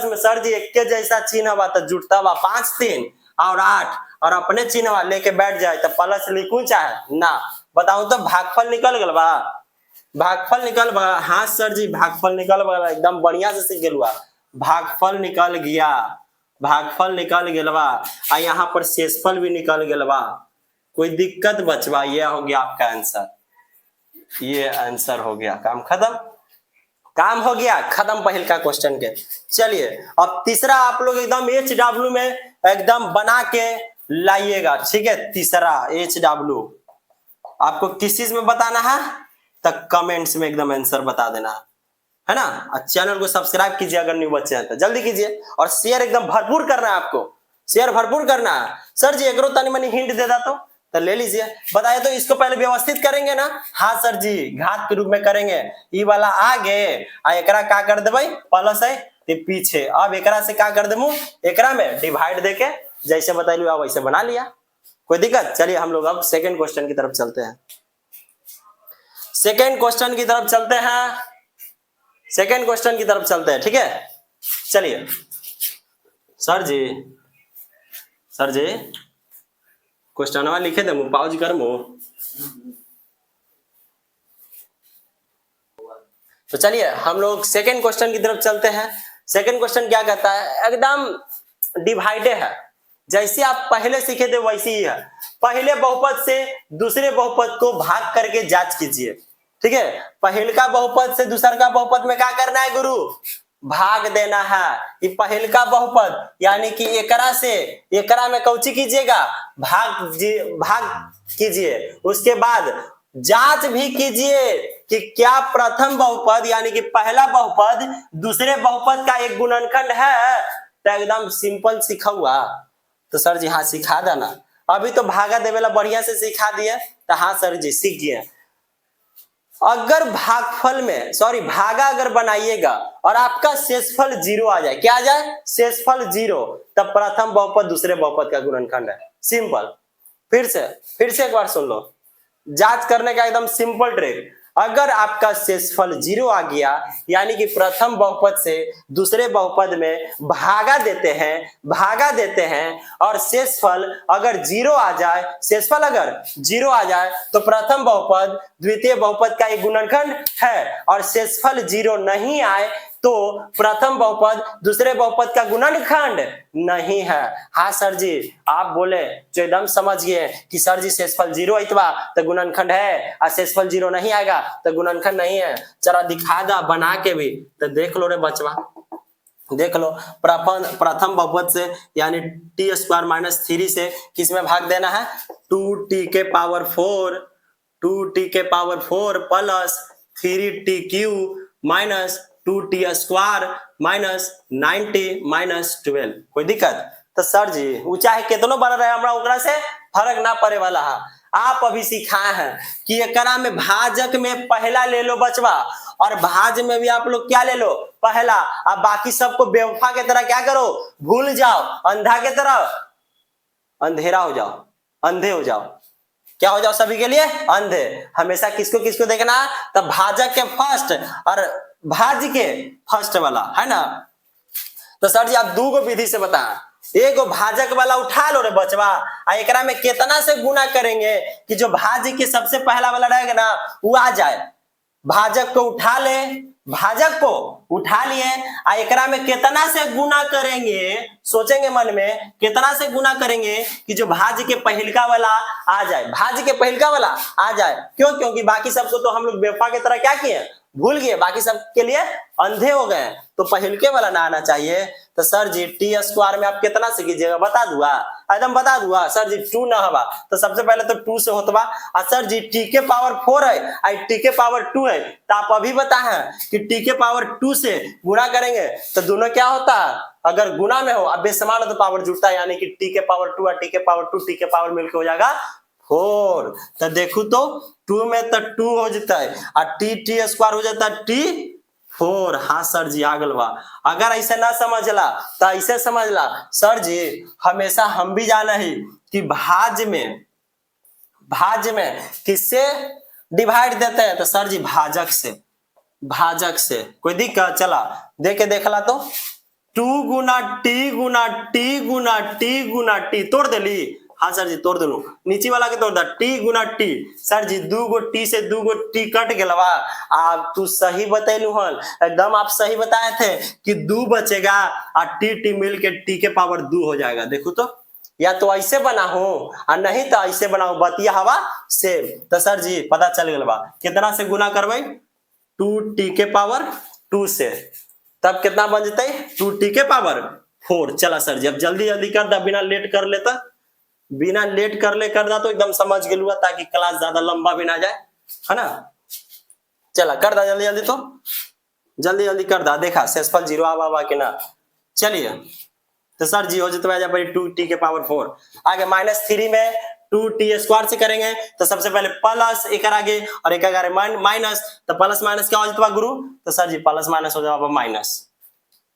में सर जी एक के जैसा चिन्ह बा तो जुटता बा 5 3 और 8 और अपने चिन्ह लेके बैठ जाए तो प्लस लिखूं चाहे ना। बताऊं तो भागफल निकल गल बा, भागफल निकल बा। हाँ सर जी भागफल निकल बा, एकदम बढ़िया से सीख गेलुआ। भागफल निकल गया, भागफल निकल गेलवा, और यहाँ पर शेषफल भी निकल गेलवा। कोई दिक्कत बचवा? ये हो गया आपका आंसर, ये आंसर हो गया, काम खत्म, काम हो गया खत्म पहल का क्वेश्चन के। चलिए अब तीसरा आप लोग एकदम HW में एकदम बना के लाइएगा, ठीक है। तीसरा HW आपको किस चीज में बताना है तक कमेंट्स में एकदम आंसर बता देना है ना। और चैनल को सब्सक्राइब कीजिए अगर न्यू बच्चे हैं तो जल्दी कीजिए, और शेयर एकदम भरपूर करना है आपको, शेयर भरपूर करना है। सर जी एकरो तनी मनी हिंट दे दा तो ले लीजिए, बताइए तो इसको पहले व्यवस्थित करेंगे ना। हाँ सर जी घात के रूप में करेंगे, ई वाला आगे आ एकरा का कर देबै प्लस है ते पीछे, अब एकरा से का कर देमु एकरा में डिवाइड देके जैसे बताइलू आप वैसे बना लिया, कोई दिक्कत? चलिए हम लोग अब सेकंड क्वेश्चन की तरफ चलते हैं, सेकंड क्वेश्चन की तरफ चलते हैं, सेकंड क्वेश्चन की तरफ चलते हैं, ठीक है। चलिए सर जी, सर जी क्वेश्चन लिखे दे पाउज कर मु। तो चलिए हम लोग सेकंड क्वेश्चन की तरफ चलते हैं। सेकंड क्वेश्चन क्या कहता है, एकदम डिवाइडेड है, जैसे आप पहले सीखे थे वैसे ही है। पहले बहुपद से दूसरे बहुपद को भाग करके जांच कीजिए, ठीक है। पहल का बहुपद से दूसर का बहुपद में क्या करना है गुरु? भाग देना है। ये पहल का बहुपद यानी कि एकरा से एकरा में कौची कीजिएगा? भाग कीजिए। उसके बाद जांच भी कीजिए कि क्या प्रथम बहुपद यानी कि पहला बहुपद दूसरे बहुपद का एक गुणनखंड है। तो एकदम सिंपल सीखा हुआ तो सर जी हाँ सिखा देना, अभी तो भागा देवेला बढ़िया से सिखा दिए तो हाँ सर जी सीख गए। अगर भागफल में सॉरी भागा अगर बनाइएगा और आपका शेषफल 0 आ जाए, क्या आ जाए? शेषफल 0, तब प्रथम बहुपद दूसरे बहुपद का गुणनखंड है। सिंपल। फिर से एक बार सुन लो, जांच करने का एकदम सिंपल ट्रिक। अगर आपका शेषफल 0 आ गया यानी कि प्रथम बहुपद से दूसरे बहुपद में भागा देते हैं और शेषफल अगर 0 आ जाए, शेषफल अगर 0 आ जाए तो प्रथम बहुपद द्वितीय बहुपद का एक गुणनखंड है, और शेषफल 0 नहीं आए तो प्रथम बहुपद दूसरे बहुपद का गुणनखंड नहीं है। हाँ सर जी आप बोले जो एकदम समझ गए कि सर जी शेषफल 0 आइतवा तो गुणनखंड है और शेषफल 0 नहीं आएगा तो गुणनखंड नहीं है। जरा दिखा दा बना के भी तो देख लो रे बचवा, देख लो। प्रथम बहुपद से यानी t² - 3 से किस में भाग देना है? 2t के power 4 plus 3t³ minus 2t² minus 90 minus 12। कोई दिक्कत? तो सर जी वो चाहे कितनो बड़ा रहे हमरा ओकरा से फर्क ना पड़े वाला है। आप अभी सिखाए हैं कि एकरा में भाजक में पहला ले लो बचवा, और भाज में भी आप लोग क्या ले लो? पहला। अब बाकी सबको बेवफा के तरह क्या करो? भूल जाओ, अंधा के तरह अंधेरा हो जाओ, अंधे हो जाओ। क्या हो जाओ सभी के लिए? अंधे। हमेशा किसको किसको देखना? तब भाजक के फर्स्ट और भाज के फर्स्ट वाला, है ना। तो सर जी आप दो गो विधि से बता, एगो भाजक वाला उठा लो रे बचवा, और एकरा में कितना से गुना करेंगे कि जो भाज के सबसे पहला वाला रहेगा ना वो आ जाए। भाजक को उठा ले, भाजक को उठा लिए, और एकरा में कितना से गुना करेंगे, सोचेंगे मन में कितना से गुना करेंगे कि जो भाज के पहिलका वाला आ जाए, भाज के पहिलका वाला आ जाए। क्यों? क्योंकि बाकी सबको तो हम लोग बेवफा की तरह क्या किए? भूल गए, बाकी सब के लिए अंधे हो गए, तो पहिलके वाला ना आना चाहिए। तो सर जी टी स्क्वायर में आप कितना से कीजिएगा बता दूंगा, एकदम बता दूंगा सर जी 2 ना हवा तो सबसे पहले तो 2 से होतबा। और सर जी टी के पावर 4 है और टी के पावर 2 है, तो आप अभी बताए कि टी के पावर 2 से गुणा करेंगे तो दोनों क्या होता है, अगर गुणा में हो अब बेसमान हो तो पावर जुड़ता है, यानी कि टी के पावर 2 और टी के पावर 2 टी के पावर मिलकर हो जाएगा 4। तो देखो तो 2 में तो 2 हो जाता है और टी स्क्वायर हो जाता है T4। हाँ सर जी आ गल बा। अगर ऐसे ना समझला तो ऐसे समझला सर जी हमेशा हम भी जाना है कि भाज्य में किससे डिवाइड देते हैं, तो सर जी भाजक से कोई दिक्कत चला देख देखला तो 2 गुना टी गुना टी गुना टी गुना टी तोड़ देली। हाँ सर जी तोड़ दो, नीचे वाला के तोड़ दा टी गुना टी। सर जी 2 गो टी से 2 गो टी कट गया। आप तू सही बतैलू हन, एकदम आप सही बताए थे कि 2 बचेगा और टी मिल के टी के पावर 2 हो जाएगा। देखो तो या तो ऐसे बना हो और नहीं तो ऐसे बनाओ, बतिया हवा से। तो सर जी पता चल गया बा कितना से गुना करवाई 2 टी के पावर 2 से, तब कितना बन जते 2 टी के पावर 4। चला सर जी अब जल्दी जल्दी कर दा, बिना लेट कर दा तो एकदम समझ गेलुआ ताकि क्लास ज्यादा लंबा भी ना जाए, है ना। चला कर दा जल्दी जल्दी कर दा, देखा शेषफल 0 आवा के ना। चलिए तो सर जी हो जाता है 2 टी के पावर 4। आगे -3 में 2 टी स्क्वायर से करेंगे तो सबसे पहले प्लस एक आगे और एक आगे माइनस, तो प्लस माइनस क्या हो जाता गुरु, तो सर जी प्लस माइनस हो जाएगा माइनस।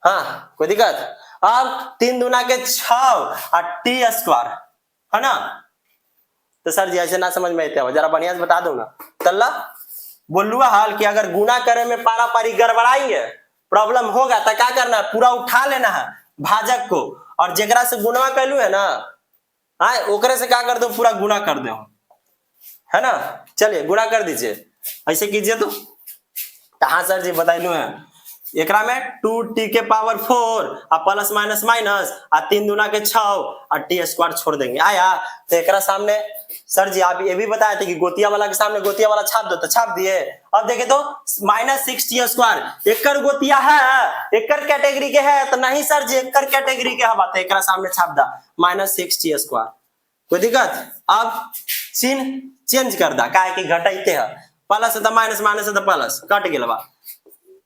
हाँ कोई दिक्कत। अब 3 दूना के 6 और टी स्क्वायर, है ना। तो सर जी ऐसे ना समझ में आते हो, जरा बढ़िया से बता दो ना। तल्ला बोलुआ हाल कि अगर गुना करे में पारा पारी गड़बड़ाएंगे प्रॉब्लम होगा तो क्या करना है, पूरा उठा लेना है भाजक को, और जेकरा से गुणवा कैलू है ना हाँ ओकरे से क्या कर दो पूरा गुणा कर दो, है ना। चलिए गुणा कर दीजिए, ऐसे कीजिए तो। हाँ सर जी बताइलू है एकरा में 2 टी के पावर 4 और प्लस माइनस माइनस और 3 दूना के 6 और टी स्क्वायर छोड़ देंगे आया। तो एकरा सामने सर जी आप ये भी बताए थे कि गोतिया वाला के सामने गोतिया वाला छाप दो, तो छाप दिए। अब देखे तो -6 टी स्क्वायर एकर गोतिया है, एकर कैटेगरी के है, तो नहीं सर जी एकर कैटेगरी के हवा तो एकरा सामने छाप दा -6 टी स्क्वायर। कोई दिक्कत। अब चिन्ह चेंज कर दा काहे कि घटाइते है, प्लस है तो माइनस माइनस है तो प्लस कट गेल बा,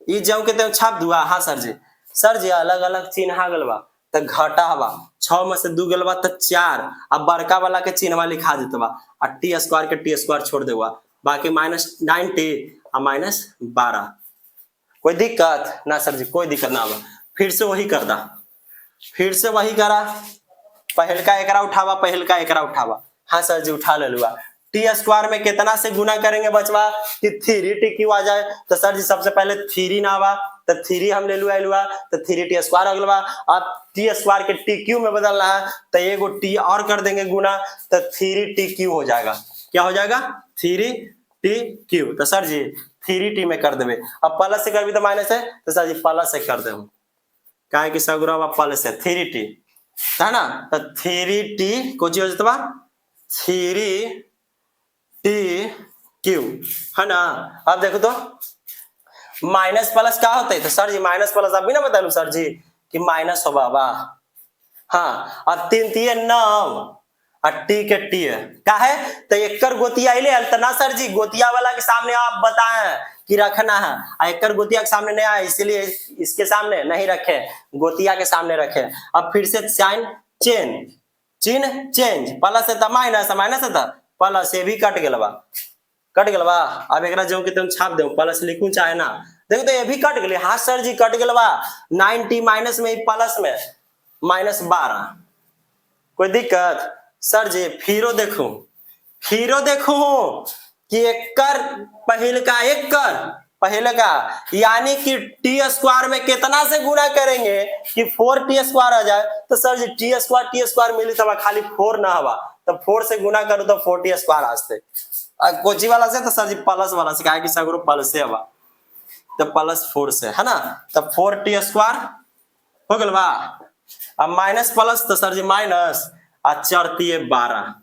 ई जाऊ के ते छाप दुआ। हाँ सर जी अलग अलग चिन्ह आ गल बा तो घटा हवा 6 में से 2 गल बा तो 4। अब बड़का वाला के चिन्हवा लिखा देत बा और टी स्क्वायर के टी स्क्वायर छोड़ देवा, बाकी -90 और -12। कोई दिक्कत ना सर जी, कोई दिक्कत ना बा। फिर से वही कर दा, फिर से वही करा, पहलका एकरा उठावा। हाँ सर जी उठा ले लुआ। टी स्क्वायर में कितना से गुना करेंगे बचवा कि 3 टी क्यू आ जाए, तो सर जी सबसे पहले 3 ना आवा तो 3 हम ले लुआ तो 3 टी स्क्वायर अगलवा। अब टी स्क्वायर के टी क्यू में बदलना है तो एगो टी और कर देंगे गुना तो 3 टी क्यू हो जाएगा। क्या हो जाएगा 3 टी क्यू। तो सर जी 3 टी में कर देवे। अब प्लस से कर भी तो माइनस है तो सर जी प्लस से कर देव काहे कि सगुरा प्लस है 3 टी, है ना। तो 3 टी को हो जाता 3 टी क्यू, है ना। अब देखो तो माइनस प्लस क्या होता है, तो सर जी माइनस प्लस आप भी ना बता लू सर जी कि माइनस होगा बा। हाँ अब 3 3 9 और टी के टी है क्या है तो एकर गोतिया ले तो ना सर जी गोतिया वाला के सामने आप बताएं कि रखना है, एकर गोतिया के सामने नहीं आया इसलिए इसके सामने नहीं रखे, गोतिया के सामने रखे। अब फिर से साइन चिन्ह चेंज, प्लस है तो माइनस है तो प्लस, ये भी कट गल बा। अब एकरा जो कि तुम छाप दो प्लस लिखूं चाहे ना, देखो तो ये भी कट गए। हाँ सर जी कट गल बा 90 माइनस में प्लस में -12। कोई दिक्कत सर जी। फिरो देखो कि एकर पहले का यानी कि टी स्क्वायर में कितना से गुणा करेंगे कि 4 टी स्क्वायर आ जाए, तो सर जी टी स्क्वायर मिली था खाली 4 ना हवा तो 4 से गुना करो तो 4 टी स्क्वायर आते कोची वाला से, तो सर जी प्लस वाला से कि सगरो प्लस से हवा तो +4 से, है ना। तो 4 टी स्क्वायर हो गल बा। अब माइनस प्लस तो सर जी माइनस और 4 × 12।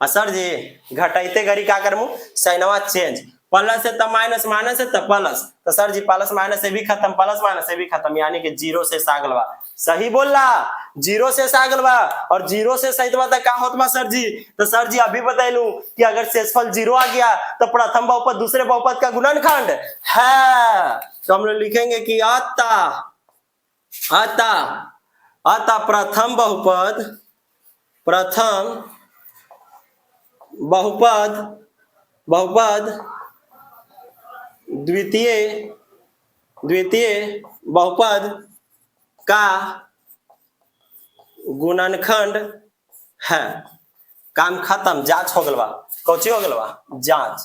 सर जी घटाइते घड़ी क्या करमु साइनवा चेंज प्लस है तब माइनस, माइनस है तब प्लस, तो सर जी प्लस माइनस से भी खत्म, प्लस माइनस से भी खत्म, यानी कि जीरो से सागल बा। सही बोल रहा, जीरो से सागल बा, और जीरो से सहित बा का होत बा सर जी? तो सर जी अभी बतैलू कि अगर शेषफल जीरो आ गया तो प्रथम बहुपद दूसरे बहुपद का गुणनखंड है। तो हम लोग लिखेंगे कि अतः प्रथम बहुपद द्वितीय बहुपद का गुणनखंड है। काम खत्म, जांच हो गल बा। कौची हो गल बा? जांच।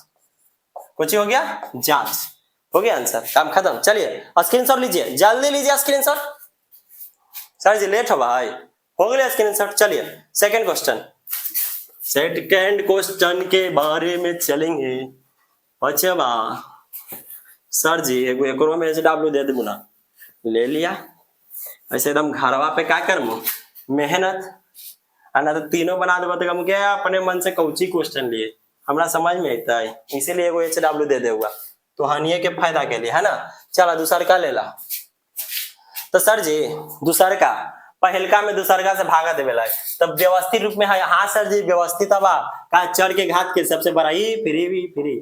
कौची हो गया? जांच हो गया, आंसर, काम खत्म। चलिए स्क्रीनशॉट लीजिए, जल्दी लीजिए स्क्रीनशॉट। सर जी लेट हो भाई, हो गया स्क्रीनशॉट। चलिए सेकंड क्वेश्चन के बारे में चलेंगे। अच्छा बा सर जी एक में डब्ल्यू दे देबू ना, ले लिया ऐसे एकदम घरवा पे क्या करमू मेहनत, ना तो तीनों बना देबो तो हम क्या अपने मन से कौची क्वेश्चन लिए हमरा समझ में आता है, इसीलिए एगो HW दे देगा तो हनिए के फायदा के लिए, है ना। चला दूसर का ले ला। तो सर जी दूसर का पहलका में दूसरका से भागा देवेला, तब व्यवस्थित रूप में है। हाँ सर जी व्यवस्थित बा का चर के घात के सबसे बड़ा ही फ्री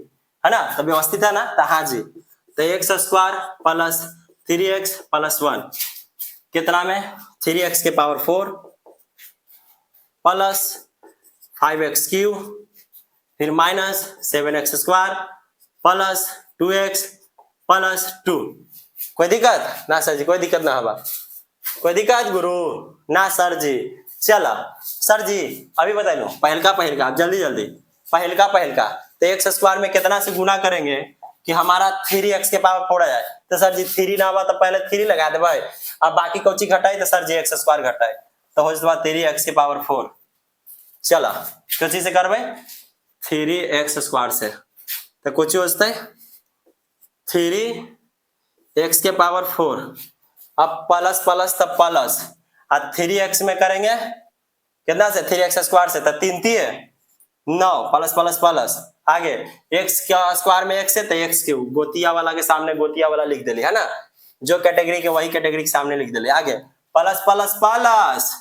है ना, तो व्यवस्थित है ना। तो हाँ जी, तो x square plus 3x plus 1 कितना में 3x के पावर 4 प्लस 5x क्यूब, फिर minus 7x square plus 2x plus 2। कोई दिक्कत ना सर जी? कोई दिक्कत ना हवा, कोई दिक्कत गुरु ना सर जी। चला सर जी अभी बता लो पहलका जल्दी पहलका तो एक्स स्क्वायर में कितना से गुना करेंगे कि हमारा 3x के पावर 4 आ जाए। तो सर जी 3 ना हुआ तो पहले 3 लगा दे भाई, अब बाकी कौची घटाई तो सर जी एक्स स्क्वायर घटाए तो हो जाए 3x के पावर 4। चला कौची से करबे 3x स्क्वायर से, तो कौची होता है 3x के पावर 4, अब प्लस प्लस तब प्लस, और 3x में करेंगे कितना से 3x स्क्वायर से, तो 3 है 9 प्लस प्लस प्लस, आगे x का स्क्वायर में x है तो x क्यूब, गोतिया वाला के सामने गोतिया वाला लिख देली, है ना, जो कैटेगरी के वही कैटेगरी के सामने लिख देली। आगे प्लस प्लस प्लस,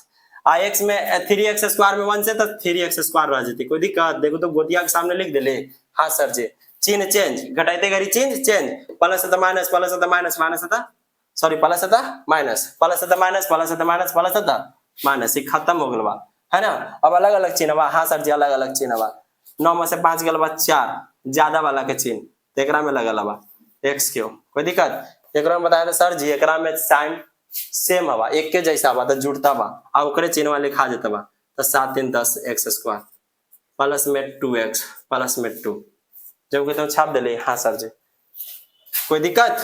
x में 3x स्क्वायर में 1 से तो 3x स्क्वायर रह जाती, कोई दिक्कत? देखो तो गोतिया के सामने लिख देले। हाँ सर जी, चिन्ह चेंज, घटाते गरी चिन्ह चेंज, प्लस था माइनस, प्लस था माइनस, माइनस था सॉरी प्लस था माइनस, प्लस था माइनस, प्लस था माइनस, प्लस था माइनस, खत्म हो गल बा, है ना। अब अलग अलग चिन्ह बा। हाँ सर जी अलग अलग चिन्ह बा। 9 में से 5 गल बा 4, ज्यादा वाला के चिन्ह तो एकरा में लगल बा x क्यों, कोई दिक्कत? एकरा में बताया था सर जी एकरा में साइन सेम हवा, एक के जैसा बा तो जुड़ता बा, आ ओकरे चिन्ह वाले खा जाता बा, तो 7 3 10 x स्क्वायर प्लस में 2x प्लस में 2 जब कहते छाप देले। हाँ सर जी कोई दिक्कत?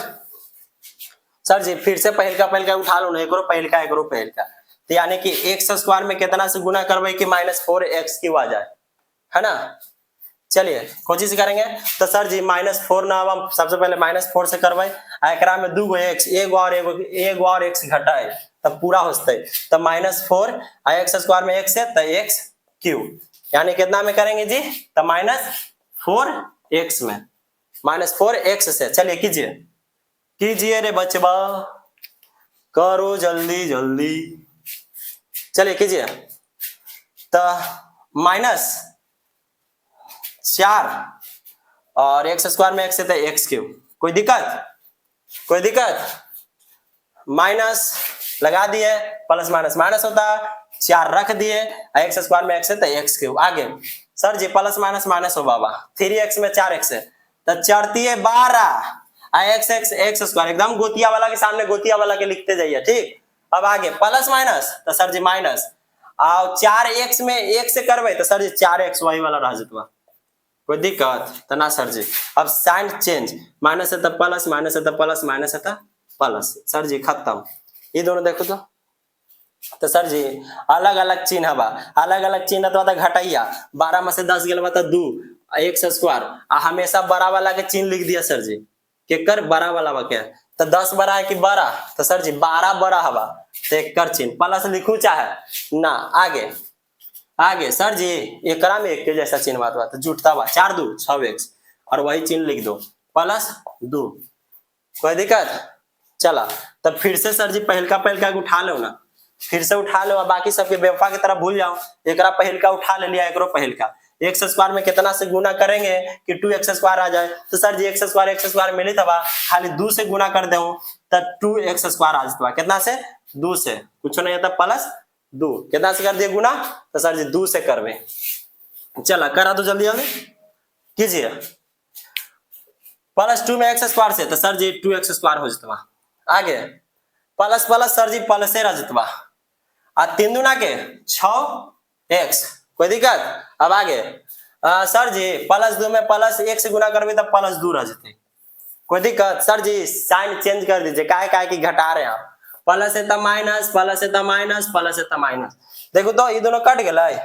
सर जी फिर से पहलका उठा लो ना, एकरो पहलका तो यानी कि x स्क्वायर में कितना से गुना करबे कि -4x क्यूब आ जाए, है ना। चलिए कोशिश करेंगे। तो सर जी -4 ना हम सबसे पहले -4 से करबे, एकरा में 2 x, एगो और x घटाए तब पूरा होते, तब -4 x स्क्वायर में x है तो x क्यूब, यानी कितना में करेंगे जी, तो -4x में -4x से। चलिए कीजिए रे बचवा, करो जल्दी जल्दी, चलिए कीजिए। तो -4 और x स्क्वायर में x है तो x क्यूब, कोई दिक्कत? माइनस लगा दिए, प्लस माइनस माइनस होता, 4 रख दिए, x स्क्वायर में x है तो x क्यूब। आगे सर जी प्लस माइनस माइनस हो बाबा, 3x में 4x है तो 4 12, x स्क्वायर एकदम गोतिया वाला के सामने गोतिया वाला के लिखते जाइए, ठीक। अब आगे प्लस माइनस तो सर जी माइनस, और 4x में 1 से करबे तो सर जी 4x वही वाला रह जतवा, कोई दिक्कत? तो ना सर जी। अब साइन चेंज, माइनस है तो प्लस, माइनस है तो प्लस, माइनस है तो प्लस, सर जी खत्म। ये दोनों देखो तो सर जी अलग अलग चिन्ह बा, अलग अलग चिन्ह तो घटाइया, 12 में से 10 गल बा तो 2 x स्क्वायर, हमेशा बड़ा वाला के चिन्ह लिख दिया सर जी, केकर बड़ा वाला बा क्या, तो 10 बड़ा है कि 12, तो सर जी 12 बड़ा हवा तो एकर चिन्ह प्लस लिखू चाहे ना। आगे सर जी एकरा में एक के जैसा चिन्ह बात तो जुटता बा, 4 2 6x, और वही चिन्ह लिख दो, +2। कोई दिक्कत? चला तब फिर से सर जी पहलका उठा लो ना, फिर से उठा लो, बाकी सबके बेवफा की तरह भूल जाओ। एकरा पहलका उठा ले लिया, एकरो पहलका, एक्स स्क्वायर में कितना से गुना करेंगे कि 2x² आ जाए? तो सर जी एक्स स्क्वायर मिली तबा खाली 2 से गुना कर दो तब 2x² आ जाता। कितना से? 2 से, कुछ नहीं आता, +2। कितना से कर दिए गुना? तो सर जी 2 से करवे। चला करा तो जल्दी जल्दी कीजिए। +2 में x² से तो सर जी 2x² हो जाता। आगे प्लस सर जी प्लस से रह जाता। आ 3 दूना के 6x, कोई दिक्कत? अब आगे सर जी +2 में +1 से गुना करबे तब +2 रह जाते। कोई दिक्कत? सर जी साइन चेंज कर दीजिए, काहे की घटा रहे हैं आप। प्लस है तब माइनस, प्लस है तब माइनस, प्लस है तब माइनस। देखो तो ये दोनों कट गए,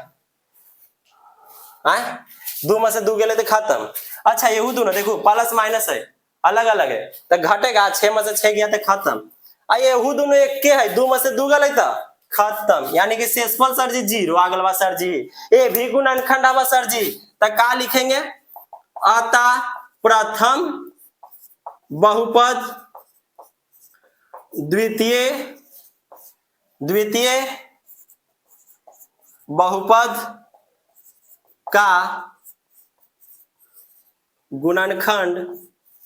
2 में से 2 गेले तो खत्म। अच्छा ये दोनों देखो प्लस माइनस है, अलग अलग है तो घटेगा, 6 में से 6 गया तो खत्म। आ ये दोनों एक के है, 2 में से 2 गले तो खत्म, यानी कि शेषफल सर जी 0 आ गलवा सर जी। ए भी गुणनखंड आवा सर जी, तो का लिखेंगे? अतः प्रथम बहुपद द्वितीय बहुपद का गुणनखंड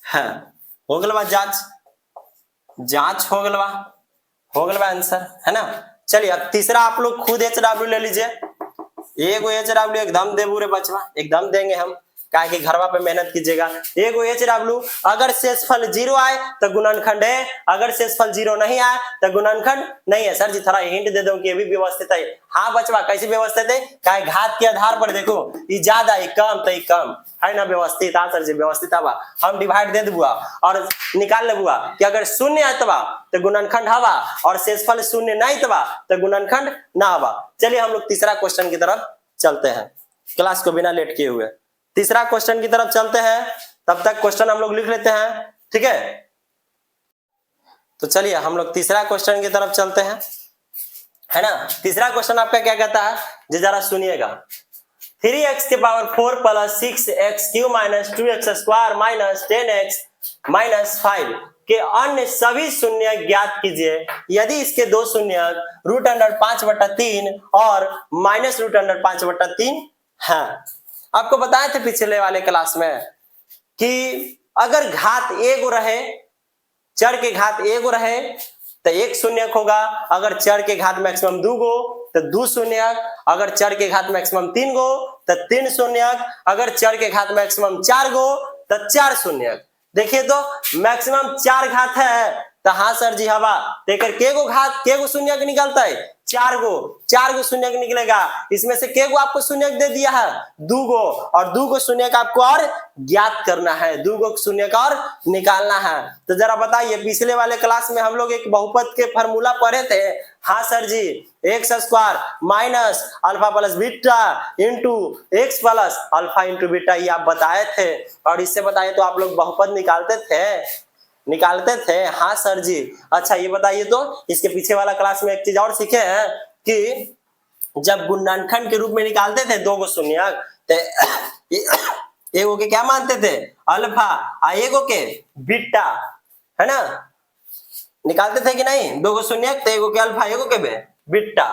है। हो गलवा जांच हो गलवा आंसर है ना। चलिए अब तीसरा आप लोग खुद HW ले लीजिए। एगो HW एकदम देबू रे बचवा, एकदम देंगे हम, काहे कि घरवा पे मेहनत कीजिएगा। एगो HW अगर शेषफल 0 आए तो गुणनखंड है, अगर शेषफल 0 नहीं आए तो गुणनखंड नहीं है। सर जी थोड़ा हिंट दे दो कि ये भी व्यवस्थित है। हाँ बचवा कैसे व्यवस्थित है? काहे घात के आधार पर देखो, ये ज्यादा ये कम तो ये कम है ना, व्यवस्थित। हाँ सर जी व्यवस्थित आवा, हम डिवाइड दे देबुआ और निकाल लेबुआ कि अगर 0 आतबा तो गुणनखंड हवा और शेषफल 0 नहीं तबा तो गुणनखंड ना हवा। चलिए हम लोग तीसरा क्वेश्चन की तरफ चलते हैं, क्लास को बिना लेट किए हुए तीसरा क्वेश्चन की तरफ चलते हैं। तब तक क्वेश्चन हम लोग लिख लेते हैं, ठीक है? तो चलिए हम लोग तीसरा क्वेश्चन की तरफ चलते हैं, है ना। तीसरा क्वेश्चन आपका क्या कहता है जी, जरा सुनिएगा। 3x के पावर 4 + 6x³ - 2x² - 10x - 5 के अन्य सभी शून्य ज्ञात कीजिए यदि इसके दो शून्य √5/3 और -√5/3 हैं। आपको बताए थे पिछले वाले क्लास में कि अगर घात एगो रहे, चर के घात एगो रहे तो एक शून्यक होगा, अगर चर के घात मैक्सिमम 2 गो तो 2 शून्यक, अगर चर के घात मैक्सिमम 3 गो तो 3 शून्यक, अगर चर के घात मैक्सिमम 4 गो तो 4 शून्यक। देखिए तो मैक्सिमम 4 घात है तो हाँ सर जी हवा देकर के गो शून्यक निकलता है? 4 गो शून्यक निकलेगा। इसमें से के गो आपको शून्यक दे दिया है? 2 गो, और 2 गो शून्यक आपको और ज्ञात करना है, 2 गो शून्यक और निकालना है। तो जरा बताइए, पिछले वाले क्लास में हम लोग एक बहुपद के फार्मूला पढ़े थे। हाँ सर जी, x² - alpha plus beta into x plus alpha into beta, ये आप बताए थे। और इससे बताइए तो आप लोग बहुपद निकालते थे। हाँ सर जी। अच्छा ये बताइए तो इसके पीछे वाला क्लास में एक चीज और सीखे हैं कि जब गुणनखंड के रूप में निकालते थे 2 गो शून्यक तो एगो के क्या मानते थे? अल्फा, आ एगो के बीटा, है ना। निकालते थे कि नहीं? 2 गो शून्यक तो एगो के अल्फा एगो के बीटा।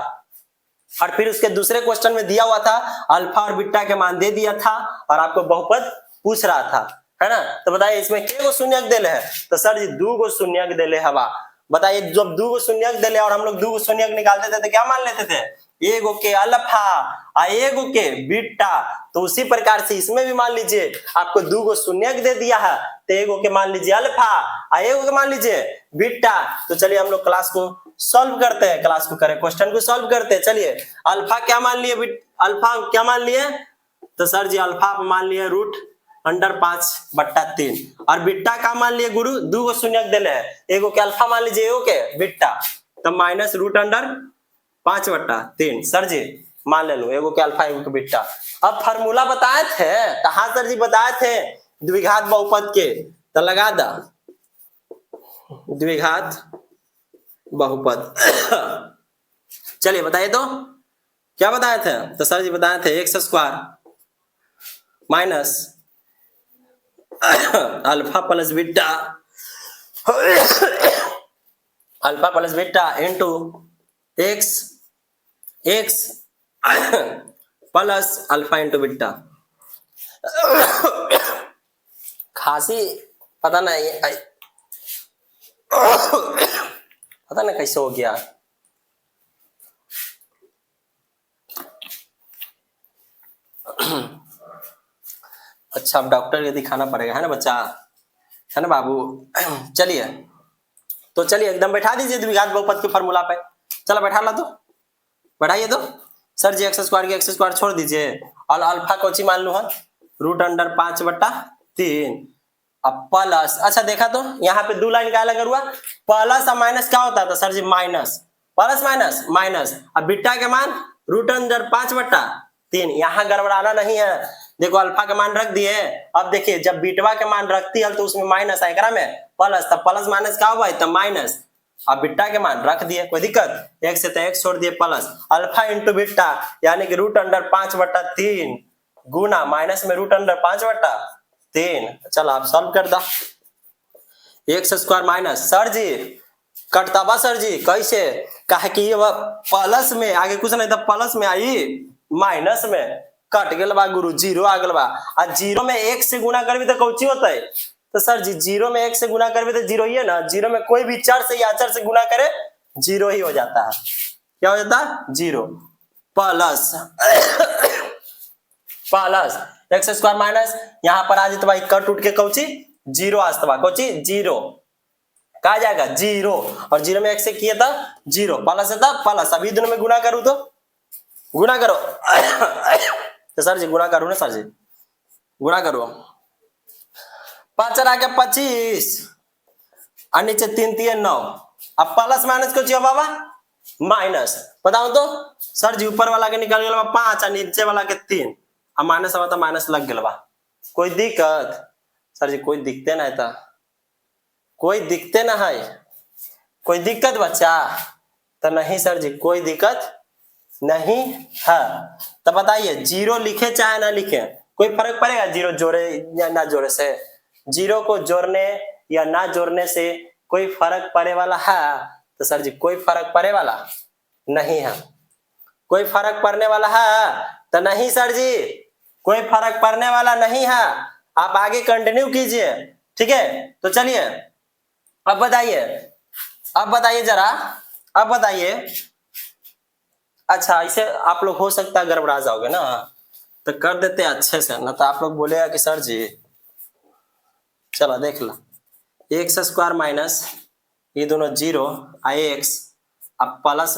और फिर उसके दूसरे क्वेश्चन में दिया हुआ था अल्फा और बीटा के मान दे दिया था और आपको बहुपद पूछ रहा था, है ना। तो बताइए इसमें के गो शून्यक देले है? तो सर जी 2 गो शून्यक देले हवा। बताइए जब 2 गो शून्यक देले और हम लोग 2 गो शून्यक निकालते थे तो क्या मान लेते थे? एगो के अल्फा और एगो के बीटा। तो उसी प्रकार से इसमें भी मान लीजिए आपको 2 गो शून्यक दे दिया है तो एगो के मान लीजिए अल्फा और एगो के मान लीजिए बीटा। तो चलिए हम लोग क्लास को सॉल्व करते हैं, क्लास को करें, क्वेश्चन को सॉल्व करते हैं। चलिए अल्फा क्या मान लिए? अल्फा क्या मान लिए? तो सर जी अल्फा मान लिए √5/3 और बीटा का मान लिए गुरु 2 गो शून्यक देले है, एगो के अल्फा मान लीजिए एगो के बीटा, तो -√5/3 सर जी मान ले लो, एगो के अल्फा एगो के बीटा। अब फार्मूला बताए थे तो हाँ सर जी बताए थे द्विघात बहुपद के, तो लगा दा द्विघात बहुपद। चलिए बताइए तो क्या बताए थे? तो सर जी बताए थे x² - alpha plus beta alpha plus beta into x x plus alpha into beta. खांसी पता नहीं पता नहीं कैसे हो गया। अच्छा अब डॉक्टर के दिखाना पड़ेगा है ना बच्चा, है ना बाबू। चलिए तो चलिए एकदम बैठा दीजिए द्विघात बहुपद के फॉर्मूला पे। चलो बैठा ला तो, बैठाइए तो। सर जी एक्स स्क्वायर की एक्स स्क्वायर छोड़ दीजिए और अल्फा कोची मान लू है √5/3 अब प्लस। अच्छा देखा तो यहाँ पे दो लाइन क्या लगा हुआ, प्लस और माइनस क्या होता था सर जी, माइनस प्लस माइनस माइनस। अब बीटा के मान √5/3। यहाँ गड़बड़ाना नहीं है, देखो अल्फा का मान रख दिए। अब देखिए जब बीटवा के मान रखती है तो उसमें माइनस आएगा में प्लस, तब प्लस माइनस क्या हुआ तब माइनस। अब बीटा के मान रख दिए, कोई दिक्कत, एक से तो एक छोड़ दिए प्लस अल्फा इंटू बीटा यानी कि √5/3 गुना माइनस में √5/3। चल आप सॉल्व कर दा। एक्स स्क्वायर माइनस सर जी कटता बा सर जी कैसे, कहे कि ये प्लस में आगे कुछ नहीं था, प्लस में आई माइनस में कट गल बा गुरु, जीरो आ गल बा। आ जीरो में एक से गुना करबी तो कौची होता है, तो सर जी जीरो में एक से गुना करबी तो जीरो ही है ना। जीरो में कोई भी चर से या अचर से गुना करे जीरो ही हो जाता है। क्या हो जाता है, zero plus plus x square minus यहाँ पर आ जाता भाई कट उठ के कौची जीरो आस्तवा कौची जीरो कहा जाएगा जीरो, और जीरो में एक से किया था जीरो प्लस था प्लस। अभी दोनों में गुना करूं तो गुना करो तो सर जी गुना करो ना सर जी, गुना करो 5 के 25 और नीचे 3 9। अब प्लस माइनस को चाहिए बाबा माइनस, बताओ तो सर जी ऊपर वाला के निकल गया 5 और नीचे वाला के 3 अब माइनस आवा तो माइनस लग गया बा। कोई दिक्कत सर जी, कोई दिखते नहीं था, कोई दिखते ना है, कोई दिक्कत बच्चा तो नहीं सर जी, कोई दिक्कत नहीं है। तो बताइए जीरो लिखे चाहे ना लिखे कोई फर्क पड़ेगा, जीरो जोड़े या ना जोड़े से, जीरो को जोड़ने या ना जोड़ने से कोई फर्क पड़े वाला है, तो सर जी कोई फर्क पड़े वाला नहीं है। कोई फर्क पड़ने वाला है तो नहीं सर जी, कोई फर्क पड़ने वाला नहीं है। आप आगे कंटिन्यू कीजिए, ठीक है। तो चलिए अब बताइए, अब बताइए जरा, अब बताइए। अच्छा ऐसे आप लोग हो सकता है गड़बड़ा जाओगे ना, तो कर देते अच्छे से, ना तो आप लोग बोलेगा कि सर जी। चलो देख लो एक्स स्क्वायर माइनस ये दोनों जीरो आई एक्स अब प्लस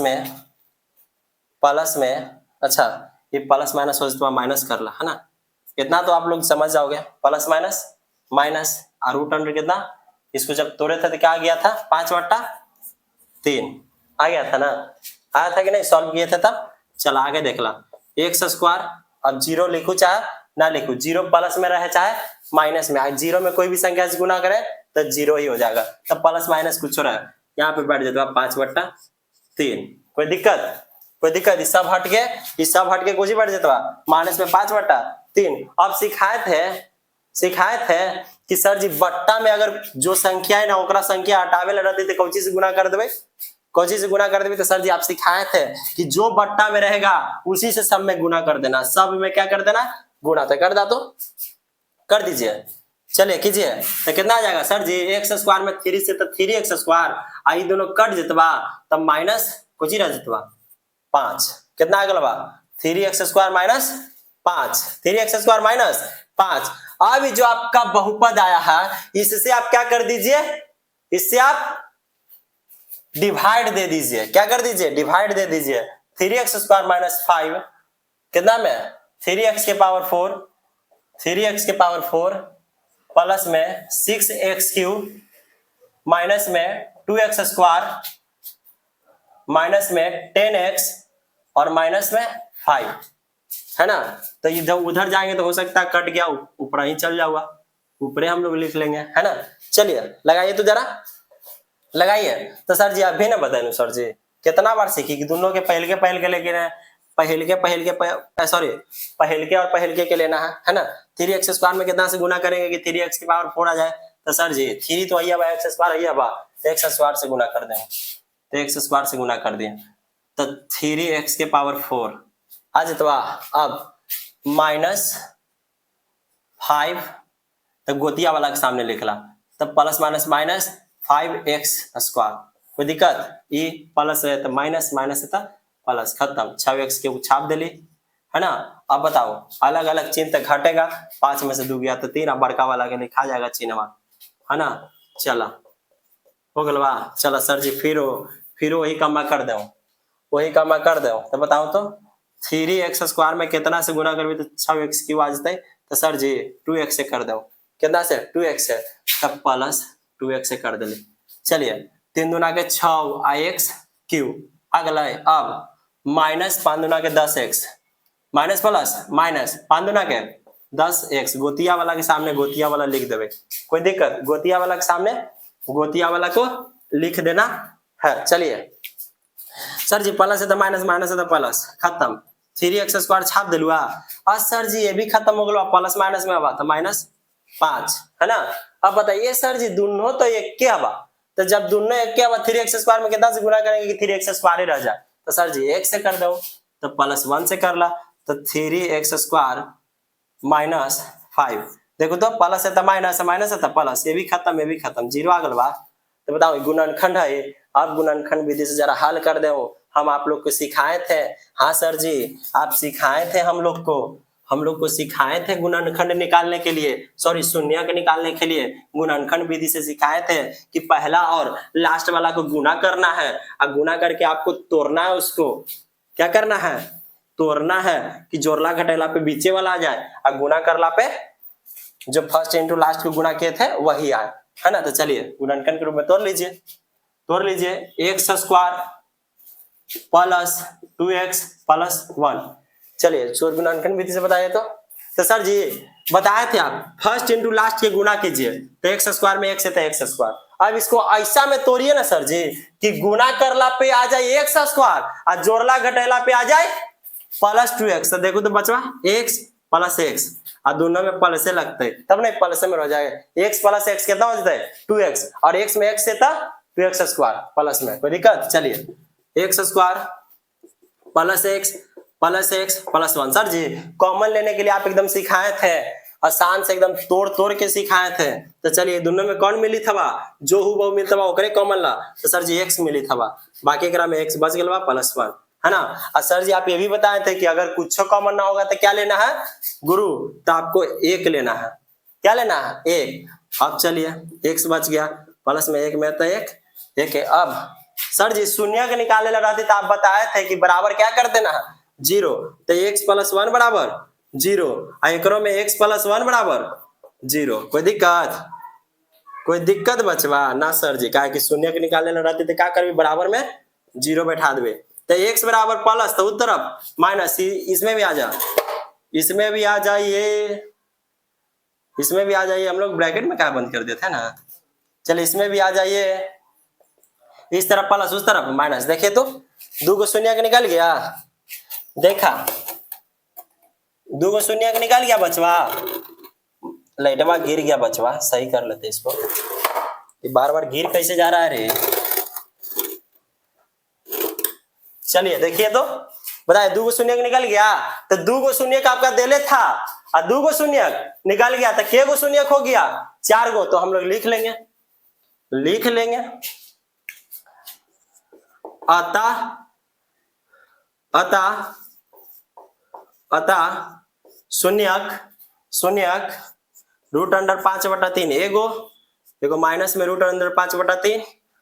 में अच्छा ये प्लस माइनस हो तो माइनस कर ला है ना, इतना तो आप लोग समझ जाओगे। प्लस माइनस माइनस और √, कितना इसको जब तोड़े थे तो क्या आ गया था 5/3 आ गया था ना, आया था कि नहीं, सॉल्व किए थे तब। चल आगे देख ला एक्स स्क्वायर अब जीरो लिखू चाहे ना लिखू, जीरो प्लस में रहे चाहे माइनस में, जीरो में कोई भी संख्या से गुना करे तो जीरो ही हो जाएगा, तब प्लस माइनस कुछ रहे यहाँ पे बैठ जाता 5/3। कोई दिक्कत, कोई दिक्कत, इस सब हट के कुछ ही बैठ जाता माइनस में 5/3। अब सिखाए थे कि सर जी बट्टा में अगर जो संख्या है ना ओकरा संख्या हटावे ला रहती तो कौची से गुना कर देवे, कौची से गुना कर देवे, तो सर जी आप सिखाए थे कि जो बट्टा में रहेगा उसी से सब में गुना कर देना, सब में क्या कर देना गुना। तो कर दा तो कर दीजिए, चलिए कीजिए। तो कितना आ जाएगा सर जी, एक्स स्क्वायर में 3 से तो 3x स्क्वायर आई दोनों कट जतवा तब माइनस कुछ ही रह जतवा 5, कितना आ गया बा 3x square minus 5, 3x square minus 5। अब जो आपका बहुपद आया है इससे आप क्या कर दीजिए, इससे आप डिवाइड दे दीजिए, क्या कर दीजिए डिवाइड दे दीजिए। 3x स्क्वायर माइनस 5 कितना में 3x के पावर 4, 3x के पावर 4 प्लस में 6x³ माइनस में 2x स्क्वायर माइनस में 10x और माइनस में 5 है ना। तो इधर उधर जाएंगे तो हो सकता है कट गया, ऊपर ही चल जाऊंगा, ऊपरे हम लोग लिख लेंगे है ना। चलिए लगाइए तो जरा लगाइए। तो सर जी अभी ना बताए सर जी कितना बार सीखी कि दोनों के पहल के लेकिन पहल के और पहल के लेना है ना। 3x स्क्वायर में कितना से गुना करेंगे कि 3x की पावर 4 आ जाए। तो सर जी 3 तो है x स्क्वायर है तो x स्क्वायर से गुना कर देंगे, तो x स्क्वायर से गुना कर दिए तो 3x के पावर 4 आ जाता। अब -5 तो गोतिया वाला के सामने लिखला, तब plus minus minus 5x square, कोई दिक्कत, ये प्लस है तो माइनस, माइनस है तो प्लस, खत्म। 6x के छाप दिली है ना। अब बताओ अलग अलग चिन्ह तक घटेगा, 5 में से 2 गया तो 3, अब बड़का वाला के लिखा जाएगा चिन्हवा है ना। चला हो गल बा। चला सर जी फिर वही कमा कर दो, वही कमा कर दो। तो बताओ तो 3x स्क्वायर में कितना से गुना करबे तो 6x क्यों आ जते। तो सर जी 2x से कर दो, कितना से 2x से, तब प्लस 2x से कर दिले। चलिए 3 दूना के 6 x क्यू अगला। अब माइनस 5 दूना के 10x, माइनस प्लस माइनस 5 दूना के 10x, गोतिया वाला के सामने गोतिया वाला लिख देवे, कोई दिक्कत, गोतिया वाला के सामने गोतिया वाला को लिख देना है। चलिए सर जी प्लस है तो माइनस, माइनस है तो प्लस, खत्म। 3x स्क्वायर छाप दिलुआ। आज सर जी ये भी खत्म हो गया, प्लस माइनस में आवा तो -5 है ना। अब बताइए सर जी दोनों तो एक के आवा, तो जब दोनों एक के आवा 3x स्क्वायर में कितना से गुना करेंगे कि 3x स्क्वायर ही रह जाए। तो सर जी 1 से कर दो, तो +1 से कर ला, तो 3x स्क्वायर -5। देखो तो प्लस है तो माइनस, माइनस है तो प्लस, ये भी खत्म, ये भी खत्म, 0 आ गल बा। तो बताओ गुणनखंड है, अब गुणनखंड विधि से जरा हल कर दो। हम आप लोग को सिखाए थे, हाँ सर जी आप सिखाए थे हम लोग को सिखाए थे गुणनखंड निकालने के लिए, सॉरी शून्यक निकालने के लिए गुणनखंड विधि से सिखाए थे कि पहला और लास्ट वाला को गुना करना है, और गुना करके आपको तोड़ना है, उसको क्या करना है, तोड़ना है कि जोड़ला घटेला पे बीचे वाला आ जाए, और गुना करला पे जो फर्स्ट इंटू लास्ट को गुना किए थे वही आए, है ना। तो चलिए गुणनखंड के रूप में तोड़ लीजिए x square plus 2x plus 1। चलिए चोर गुणनखंड विधि से बताइए तो सर जी बताए थे आप फर्स्ट इंटू लास्ट के गुना कीजिए, तो x स्क्वायर में x है तो x स्क्वायर। अब इसको ऐसा में तोड़िए ना सर जी कि गुना करला पे आ जाए x स्क्वायर और जोड़ला घटेला पे आ जाए प्लस 2x। तो देखो तो बचवा x प्लस x, और दोनों में प्लस से लगते हैं तब नहीं प्लस में रह जाएगा। x प्लस x कितना हो जाता है 2x, और x में x से था 2x स्क्वायर प्लस में, कोई दिक्कत। चलिए x square plus x plus 1। Sir जी कॉमन लेने के लिए आप एकदम सिखाए थे, आसान से एकदम तोड़ के सिखाए थे। तो चलिए दोनों में कौन मिली थवा, जो हु मिलता बा ओकरे कॉमन ला, तो सर जी x मिली थवा, बाकी एकरा में x बच गया बा +1, है ना। और सर जी आप ये भी बताए थे कि अगर कुछ कॉमन ना होगा तो क्या लेना है गुरु, तो आपको 1 लेना है, क्या लेना है 1। अब चलिए x बच गया, प्लस में 1 में तो 1 है। अब सर जी शून्य के निकालने लगा रहती तो आप बताए थे कि बराबर क्या कर देना है 0, तो x प्लस 1 बराबर 0, एकरों में x प्लस 1 बराबर 0, कोई दिक्कत बचवा ना सर जी, कहा कि शून्य के निकालने लगा रहती तो क्या करबी बराबर में 0 बैठा देवे, तो x बराबर प्लस तो उस तरफ माइनस, इसमें भी आ जा, इसमें भी आ जाइए, इसमें भी आ जाइए, हम लोग ब्रैकेट में क्या बंद कर देते हैं ना। चलिए इसमें भी आ जाइए, इस तरफ प्लस उस तरफ माइनस। देखिए तो 2 को शून्य के निकल गया, देखा 2 को शून्य के निकल गया बचवा, लाइटवा गिर गया बचवा, सही कर लेते इसको, ये बार बार गिर कैसे जा रहा है रे। चलिए देखिए तो बताए 2 को शून्य निकल गया, तो 2 को शून्य का आपका देले था, और 2 को शून्य निकल गया तो के गो शून्य हो गया 4 गो, तो हम लोग लिख लेंगे अतः शून्यक रूट अंडर 5/3 एगो माइनस में रूट अंडर 5/3,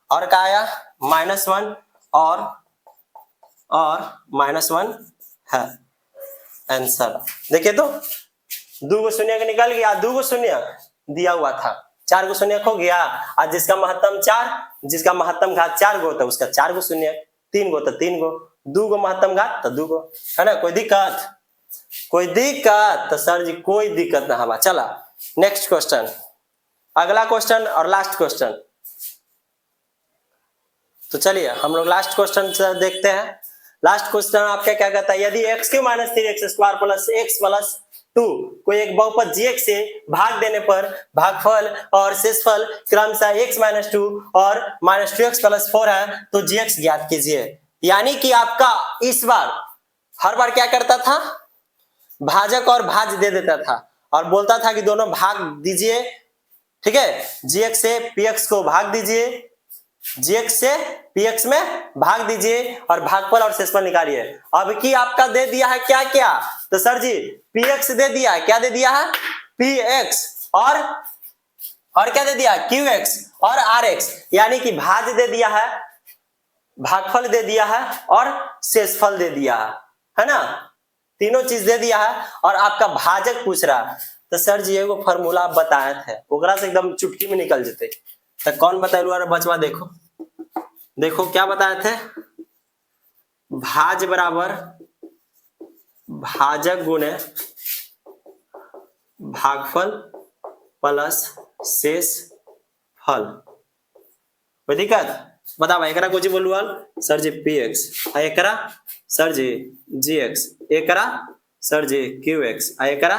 और क्या आया -1 और -1 है आंसर। देखिए तो 2 को शून्य का निकल गया, 2 को शून्य दिया हुआ था, 4 को शून्य हो गया, और जिसका महत्तम 4, जिसका महत्तम घात 4 गो तो उसका 4 गो शून्य, 3 गो तो 3 गो, 2 गो महत्तम घात तो 2 गो, है ना। कोई दिक्कत तो सर जी कोई दिक्कत ना हवा। चला नेक्स्ट क्वेश्चन, अगला क्वेश्चन और लास्ट क्वेश्चन। तो चलिए हम लोग लास्ट क्वेश्चन देखते हैं। लास्ट क्वेश्चन आपका क्या कहता है, यदि x Q minus 3x² plus x plus 2 को एक बहुपद gx से भाग देने पर भागफल और शेषफल क्रमशः x माइनस 2 और माइनस 2x प्लस 4 है तो gx ज्ञात कीजिए। यानी कि आपका इस बार हर बार क्या करता था, भाजक और भाज्य दे देता था और बोलता था कि दोनों भाग दीजिए, ठीक है, gx से px को भाग दीजिए, gx से px में भाग दीजिए और भागफल और शेषफल निकालिए। अब की आपका दे दिया है क्या क्या, तो सर जी px दे दिया है, क्या दे दिया है px और क्या दे दिया qx और rx, यानी कि भाज्य दे दिया है, भागफल दे दिया है और शेषफल दे दिया है ना, तीनों चीज दे दिया है और आपका भाजक पूछ रहा है। तो सर जी एगो फार्मूला आप बताए थे, ओकरा से एकदम चुटकी में निकल जेते, तो कौन बताइलू अरे बचवा, देखो देखो क्या बताए थे, भाज बराबर भाजक गुणे भागफल प्लस शेष फल। कोई दिक्कत बता भाई, एकरा कुछ बोलू सर जी px, एकरा सर जी gx, एकरा सर जी qx, एकरा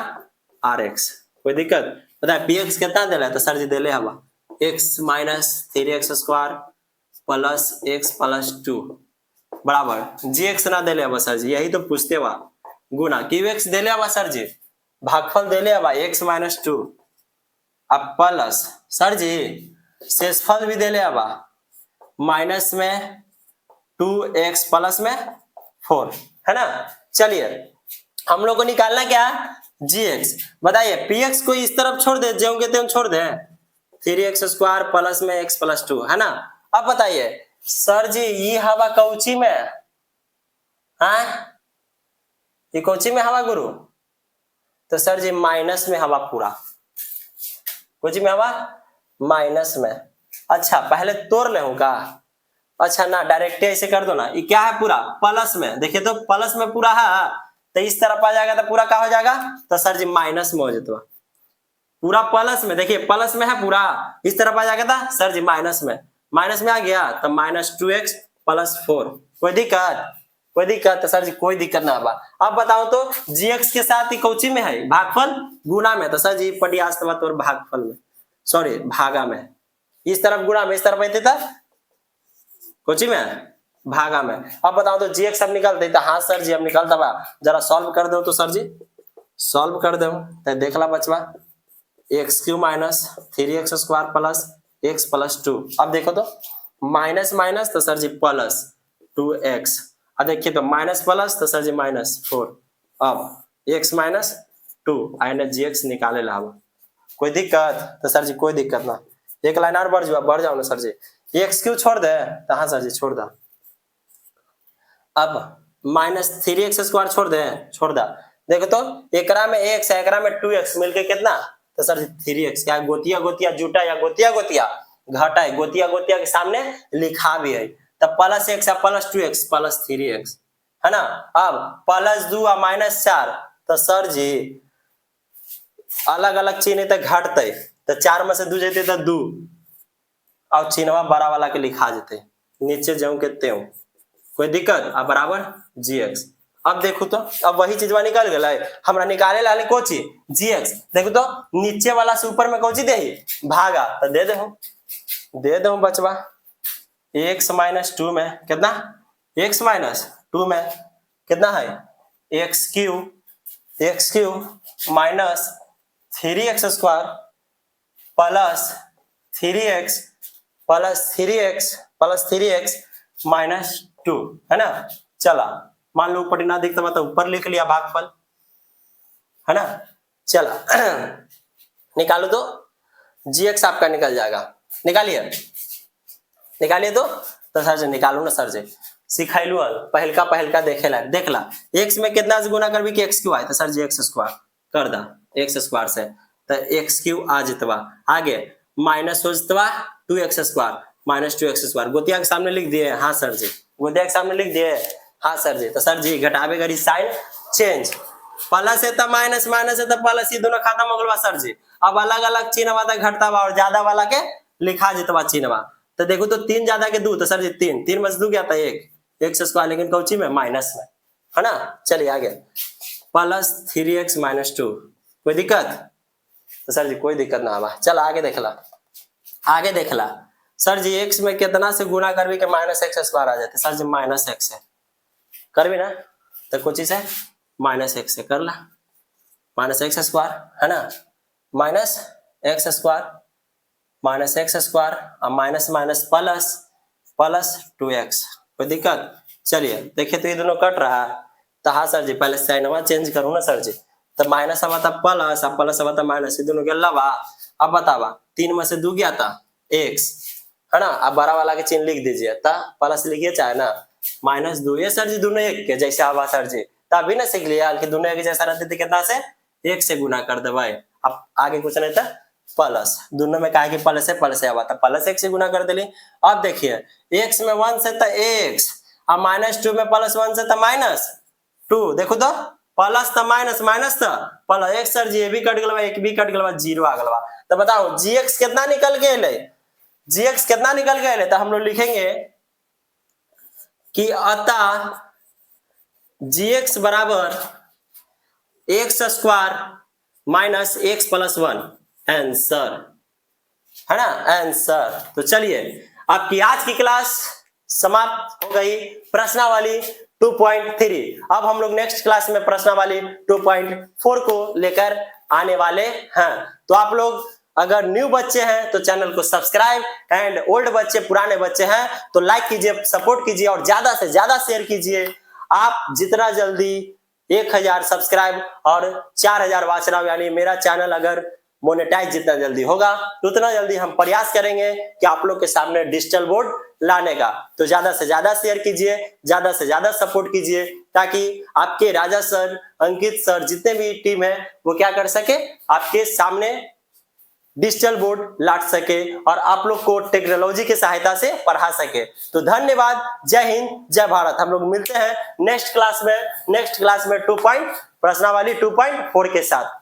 rx। कोई दिक्कत बता, px कितना देला तो सर जी देले हवा x minus 3x² plus x plus 2 बराबर gx ना देले हवा सर जी, यही तो पूछते बा, गुना qx देले हवा सर जी, भागफल देले हवा x माइनस 2 अब प्लस सर जी शेषफल भी देले हवा माइनस में 2x प्लस में 4, है ना। चलिए हम लोग को निकालना क्या, gx। बताइए px को इस तरफ छोड़ दे, ज्यों के त्यों छोड़ दे, 3x² प्लस में x प्लस 2, है ना। अब बताइए सर जी ये हवा कौची में, हाँ ये कौची में हवा गुरु, तो सर जी माइनस में हवा पूरा, कौची में हवा माइनस में। अच्छा पहले तोड़ ले का, अच्छा ना डायरेक्ट ऐसे कर दो ना, ये क्या है पूरा प्लस में, देखिए तो प्लस में पूरा है, तो इस तरफ आ जाएगा तो पूरा क्या हो जाएगा, तो सर जी माइनस में हो जाता, पूरा प्लस में, देखिए प्लस में है पूरा, इस तरफ आ जाएगा था सर जी माइनस में आ गया तो माइनस 2x प्लस 4। कोई दिक्कत, कोई दिक्कत, तो सर जी कोई दिक्कत ना बा। अब बताओ तो gx के साथ ही कौची में है, भागफल गुना में, तो सर जी पटियास्तवा तो भागफल में, सॉरी भागा में, इस तरफ गुणा में, इस तरफ आते था कोची में भागा में। अब बताओ तो gx अब निकलते, तो हाँ सर जी अब निकलता बा, जरा सॉल्व कर दो तो सर जी सॉल्व कर दो, तो देख ला बचवा x³ minus 3x² plus x plus 2, अब देखो तो माइनस माइनस तो सर जी प्लस 2x, अब देखिए तो माइनस प्लस तो सर जी माइनस 4, अब x माइनस 2 आइने gx निकाले ला, कोई दिक्कत, तो सर जी कोई दिक्कत ना, एक लाइन और बढ़ जाओ ना सर जी, x क्यों छोड़ दे, तो हाँ सर जी छोड़ दा, अब माइनस 3x² छोड़ दा, देखो तो एकरा में x है, एकरा में 2x मिलके कितना, तो सर जी 3x, क्या गोतिया गोतिया जुटा या गोतिया गोतिया घटा है, गोतिया गोतिया के सामने लिखा भी है, तब प्लस x है प्लस 2x प्लस 3x, है ना। अब प्लस 2 और माइनस 4, तो सर जी अलग अलग चिन्ह तो घटते, तो 4 में से 2 जेते तो 2 और चिन्हवा बड़ा वाला के लिखा जेते, नीचे ज्यों के त्यों, कोई दिक्कत, अब बराबर gx। अब देखो तो अब वही चीजवा निकल गया, हमरा निकाले ला कोची gx, देखो तो नीचे वाला से ऊपर में कोची दे भागा, तो दे दो बचवा x माइनस 2 में कितना, x माइनस 2 में कितना है x³ minus 3x² plus 3x plus 3x minus 2, है ना। चला मान लो ऊपर ना दिखता मतलब ऊपर लिख लिया भागफल, है ना। चला निकालो तो gx आपका निकल जाएगा, निकालिए तो सर जी निकालू ना सर जी, सिखाइलू पहलका देखेला, देखला x में कितना से गुना करबी कि x³ आए, तो सर जी x² कर दा, x² से तो x³ आ जतवा, आगे माइनस हो जतवा 2x² माइनस 2x², गोतिया के सामने लिख दिए, हाँ सर जी गोतिया के सामने लिख दिए, हाँ सर जी। तो सर जी घटावे करी साइन चेंज, प्लस है तो माइनस, माइनस है तो प्लस, ये दोनों खत्म हो गया सर जी। अब अलग अलग चिन्ह वाला घटता बा और ज्यादा वाला के लिखा जितवा चिन्हवा, तो देखो तो 3 ज्यादा के 2, तो सर जी 3 में से 2 क्या था 1, एक्स स्क्वायर लेकिन कौची में माइनस में, है ना। चलिए आगे प्लस 3x माइनस 2, कोई दिक्कत? तो सर जी कोई दिक्कत ना आवा। चल आगे देखला सर जी x में कितना से गुना करबी के माइनस एक्स स्क्वायर आ जाते? सर जी माइनस एक्स है करबी ना, तो कुछ से माइनस एक्स से कर ला, माइनस एक्स स्क्वायर है ना, माइनस एक्स स्क्वायर और minus minus plus plus 2x, कोई दिक्कत? चलिए देखिए तो ये दोनों कट रहा है, तो हाँ सर जी पहले साइनवा चेंज करूँ ना सर जी, तो माइनस अब था प्लस, अब प्लस अब था माइनस, ये दोनों के अलावा अब बतावा 3 में से 2 गया था x, है ना। अब बड़ा वाला के चिन्ह लिख दीजिए, ता प्लस लिखिए चाहे ना माइनस 2, ये सर जी दोनों एक के जैसे आवा सर जी, तभी ना सीख लिया कि दोनों एक जैसा रहते थे, कितना से 1 से गुना कर दे भाई। अब आगे कुछ नहीं था प्लस, दोनों में कहा कि प्लस से आवा था, प्लस 1 से गुना कर दिली। अब देखिए x में 1 से था x, अब माइनस 2 में प्लस 1 से था माइनस 2, देखो तो प्लस था माइनस माइनस था प्लस, एक सर जी ये भी कट गलवा, एक भी कट गलवा, 0 आ गलवा। तो बताओ gx कितना निकल के ले, gx कितना निकल के ले? तो हम लोग लिखेंगे कि अतः gx बराबर x square minus x plus 1, answer है ना, आंसर। तो चलिए आपकी आज की क्लास समाप्त हो गई प्रश्नावली 2.3। अब हम लोग नेक्स्ट क्लास में प्रश्नावली 2.4 को लेकर आने वाले हैं। तो आप लोग अगर न्यू बच्चे हैं तो चैनल को सब्सक्राइब, एंड ओल्ड बच्चे पुराने बच्चे हैं तो लाइक कीजिए, सपोर्ट कीजिए और ज्यादा से ज्यादा शेयर कीजिए। आप जितना जल्दी 1000 सब्सक्राइब और 4000 वॉच आवर, यानी मेरा चैनल अगर मोनेटाइज जितना जल्दी होगा तो उतना जल्दी हम प्रयास करेंगे कि आप लोग के सामने डिजिटल बोर्ड लाने का। तो ज्यादा से ज्यादा शेयर कीजिए, ज्यादा से ज्यादा सपोर्ट कीजिए, ताकि आपके राजा सर, अंकित सर, जितने भी टीम है वो क्या कर सके, आपके सामने डिजिटल बोर्ड ला सके और आप लोग को टेक्नोलॉजी की सहायता से पढ़ा सके। तो धन्यवाद, जय हिंद, जय भारत। हम लोग मिलते हैं नेक्स्ट क्लास में 2 प्रश्नावली 2.4 के साथ।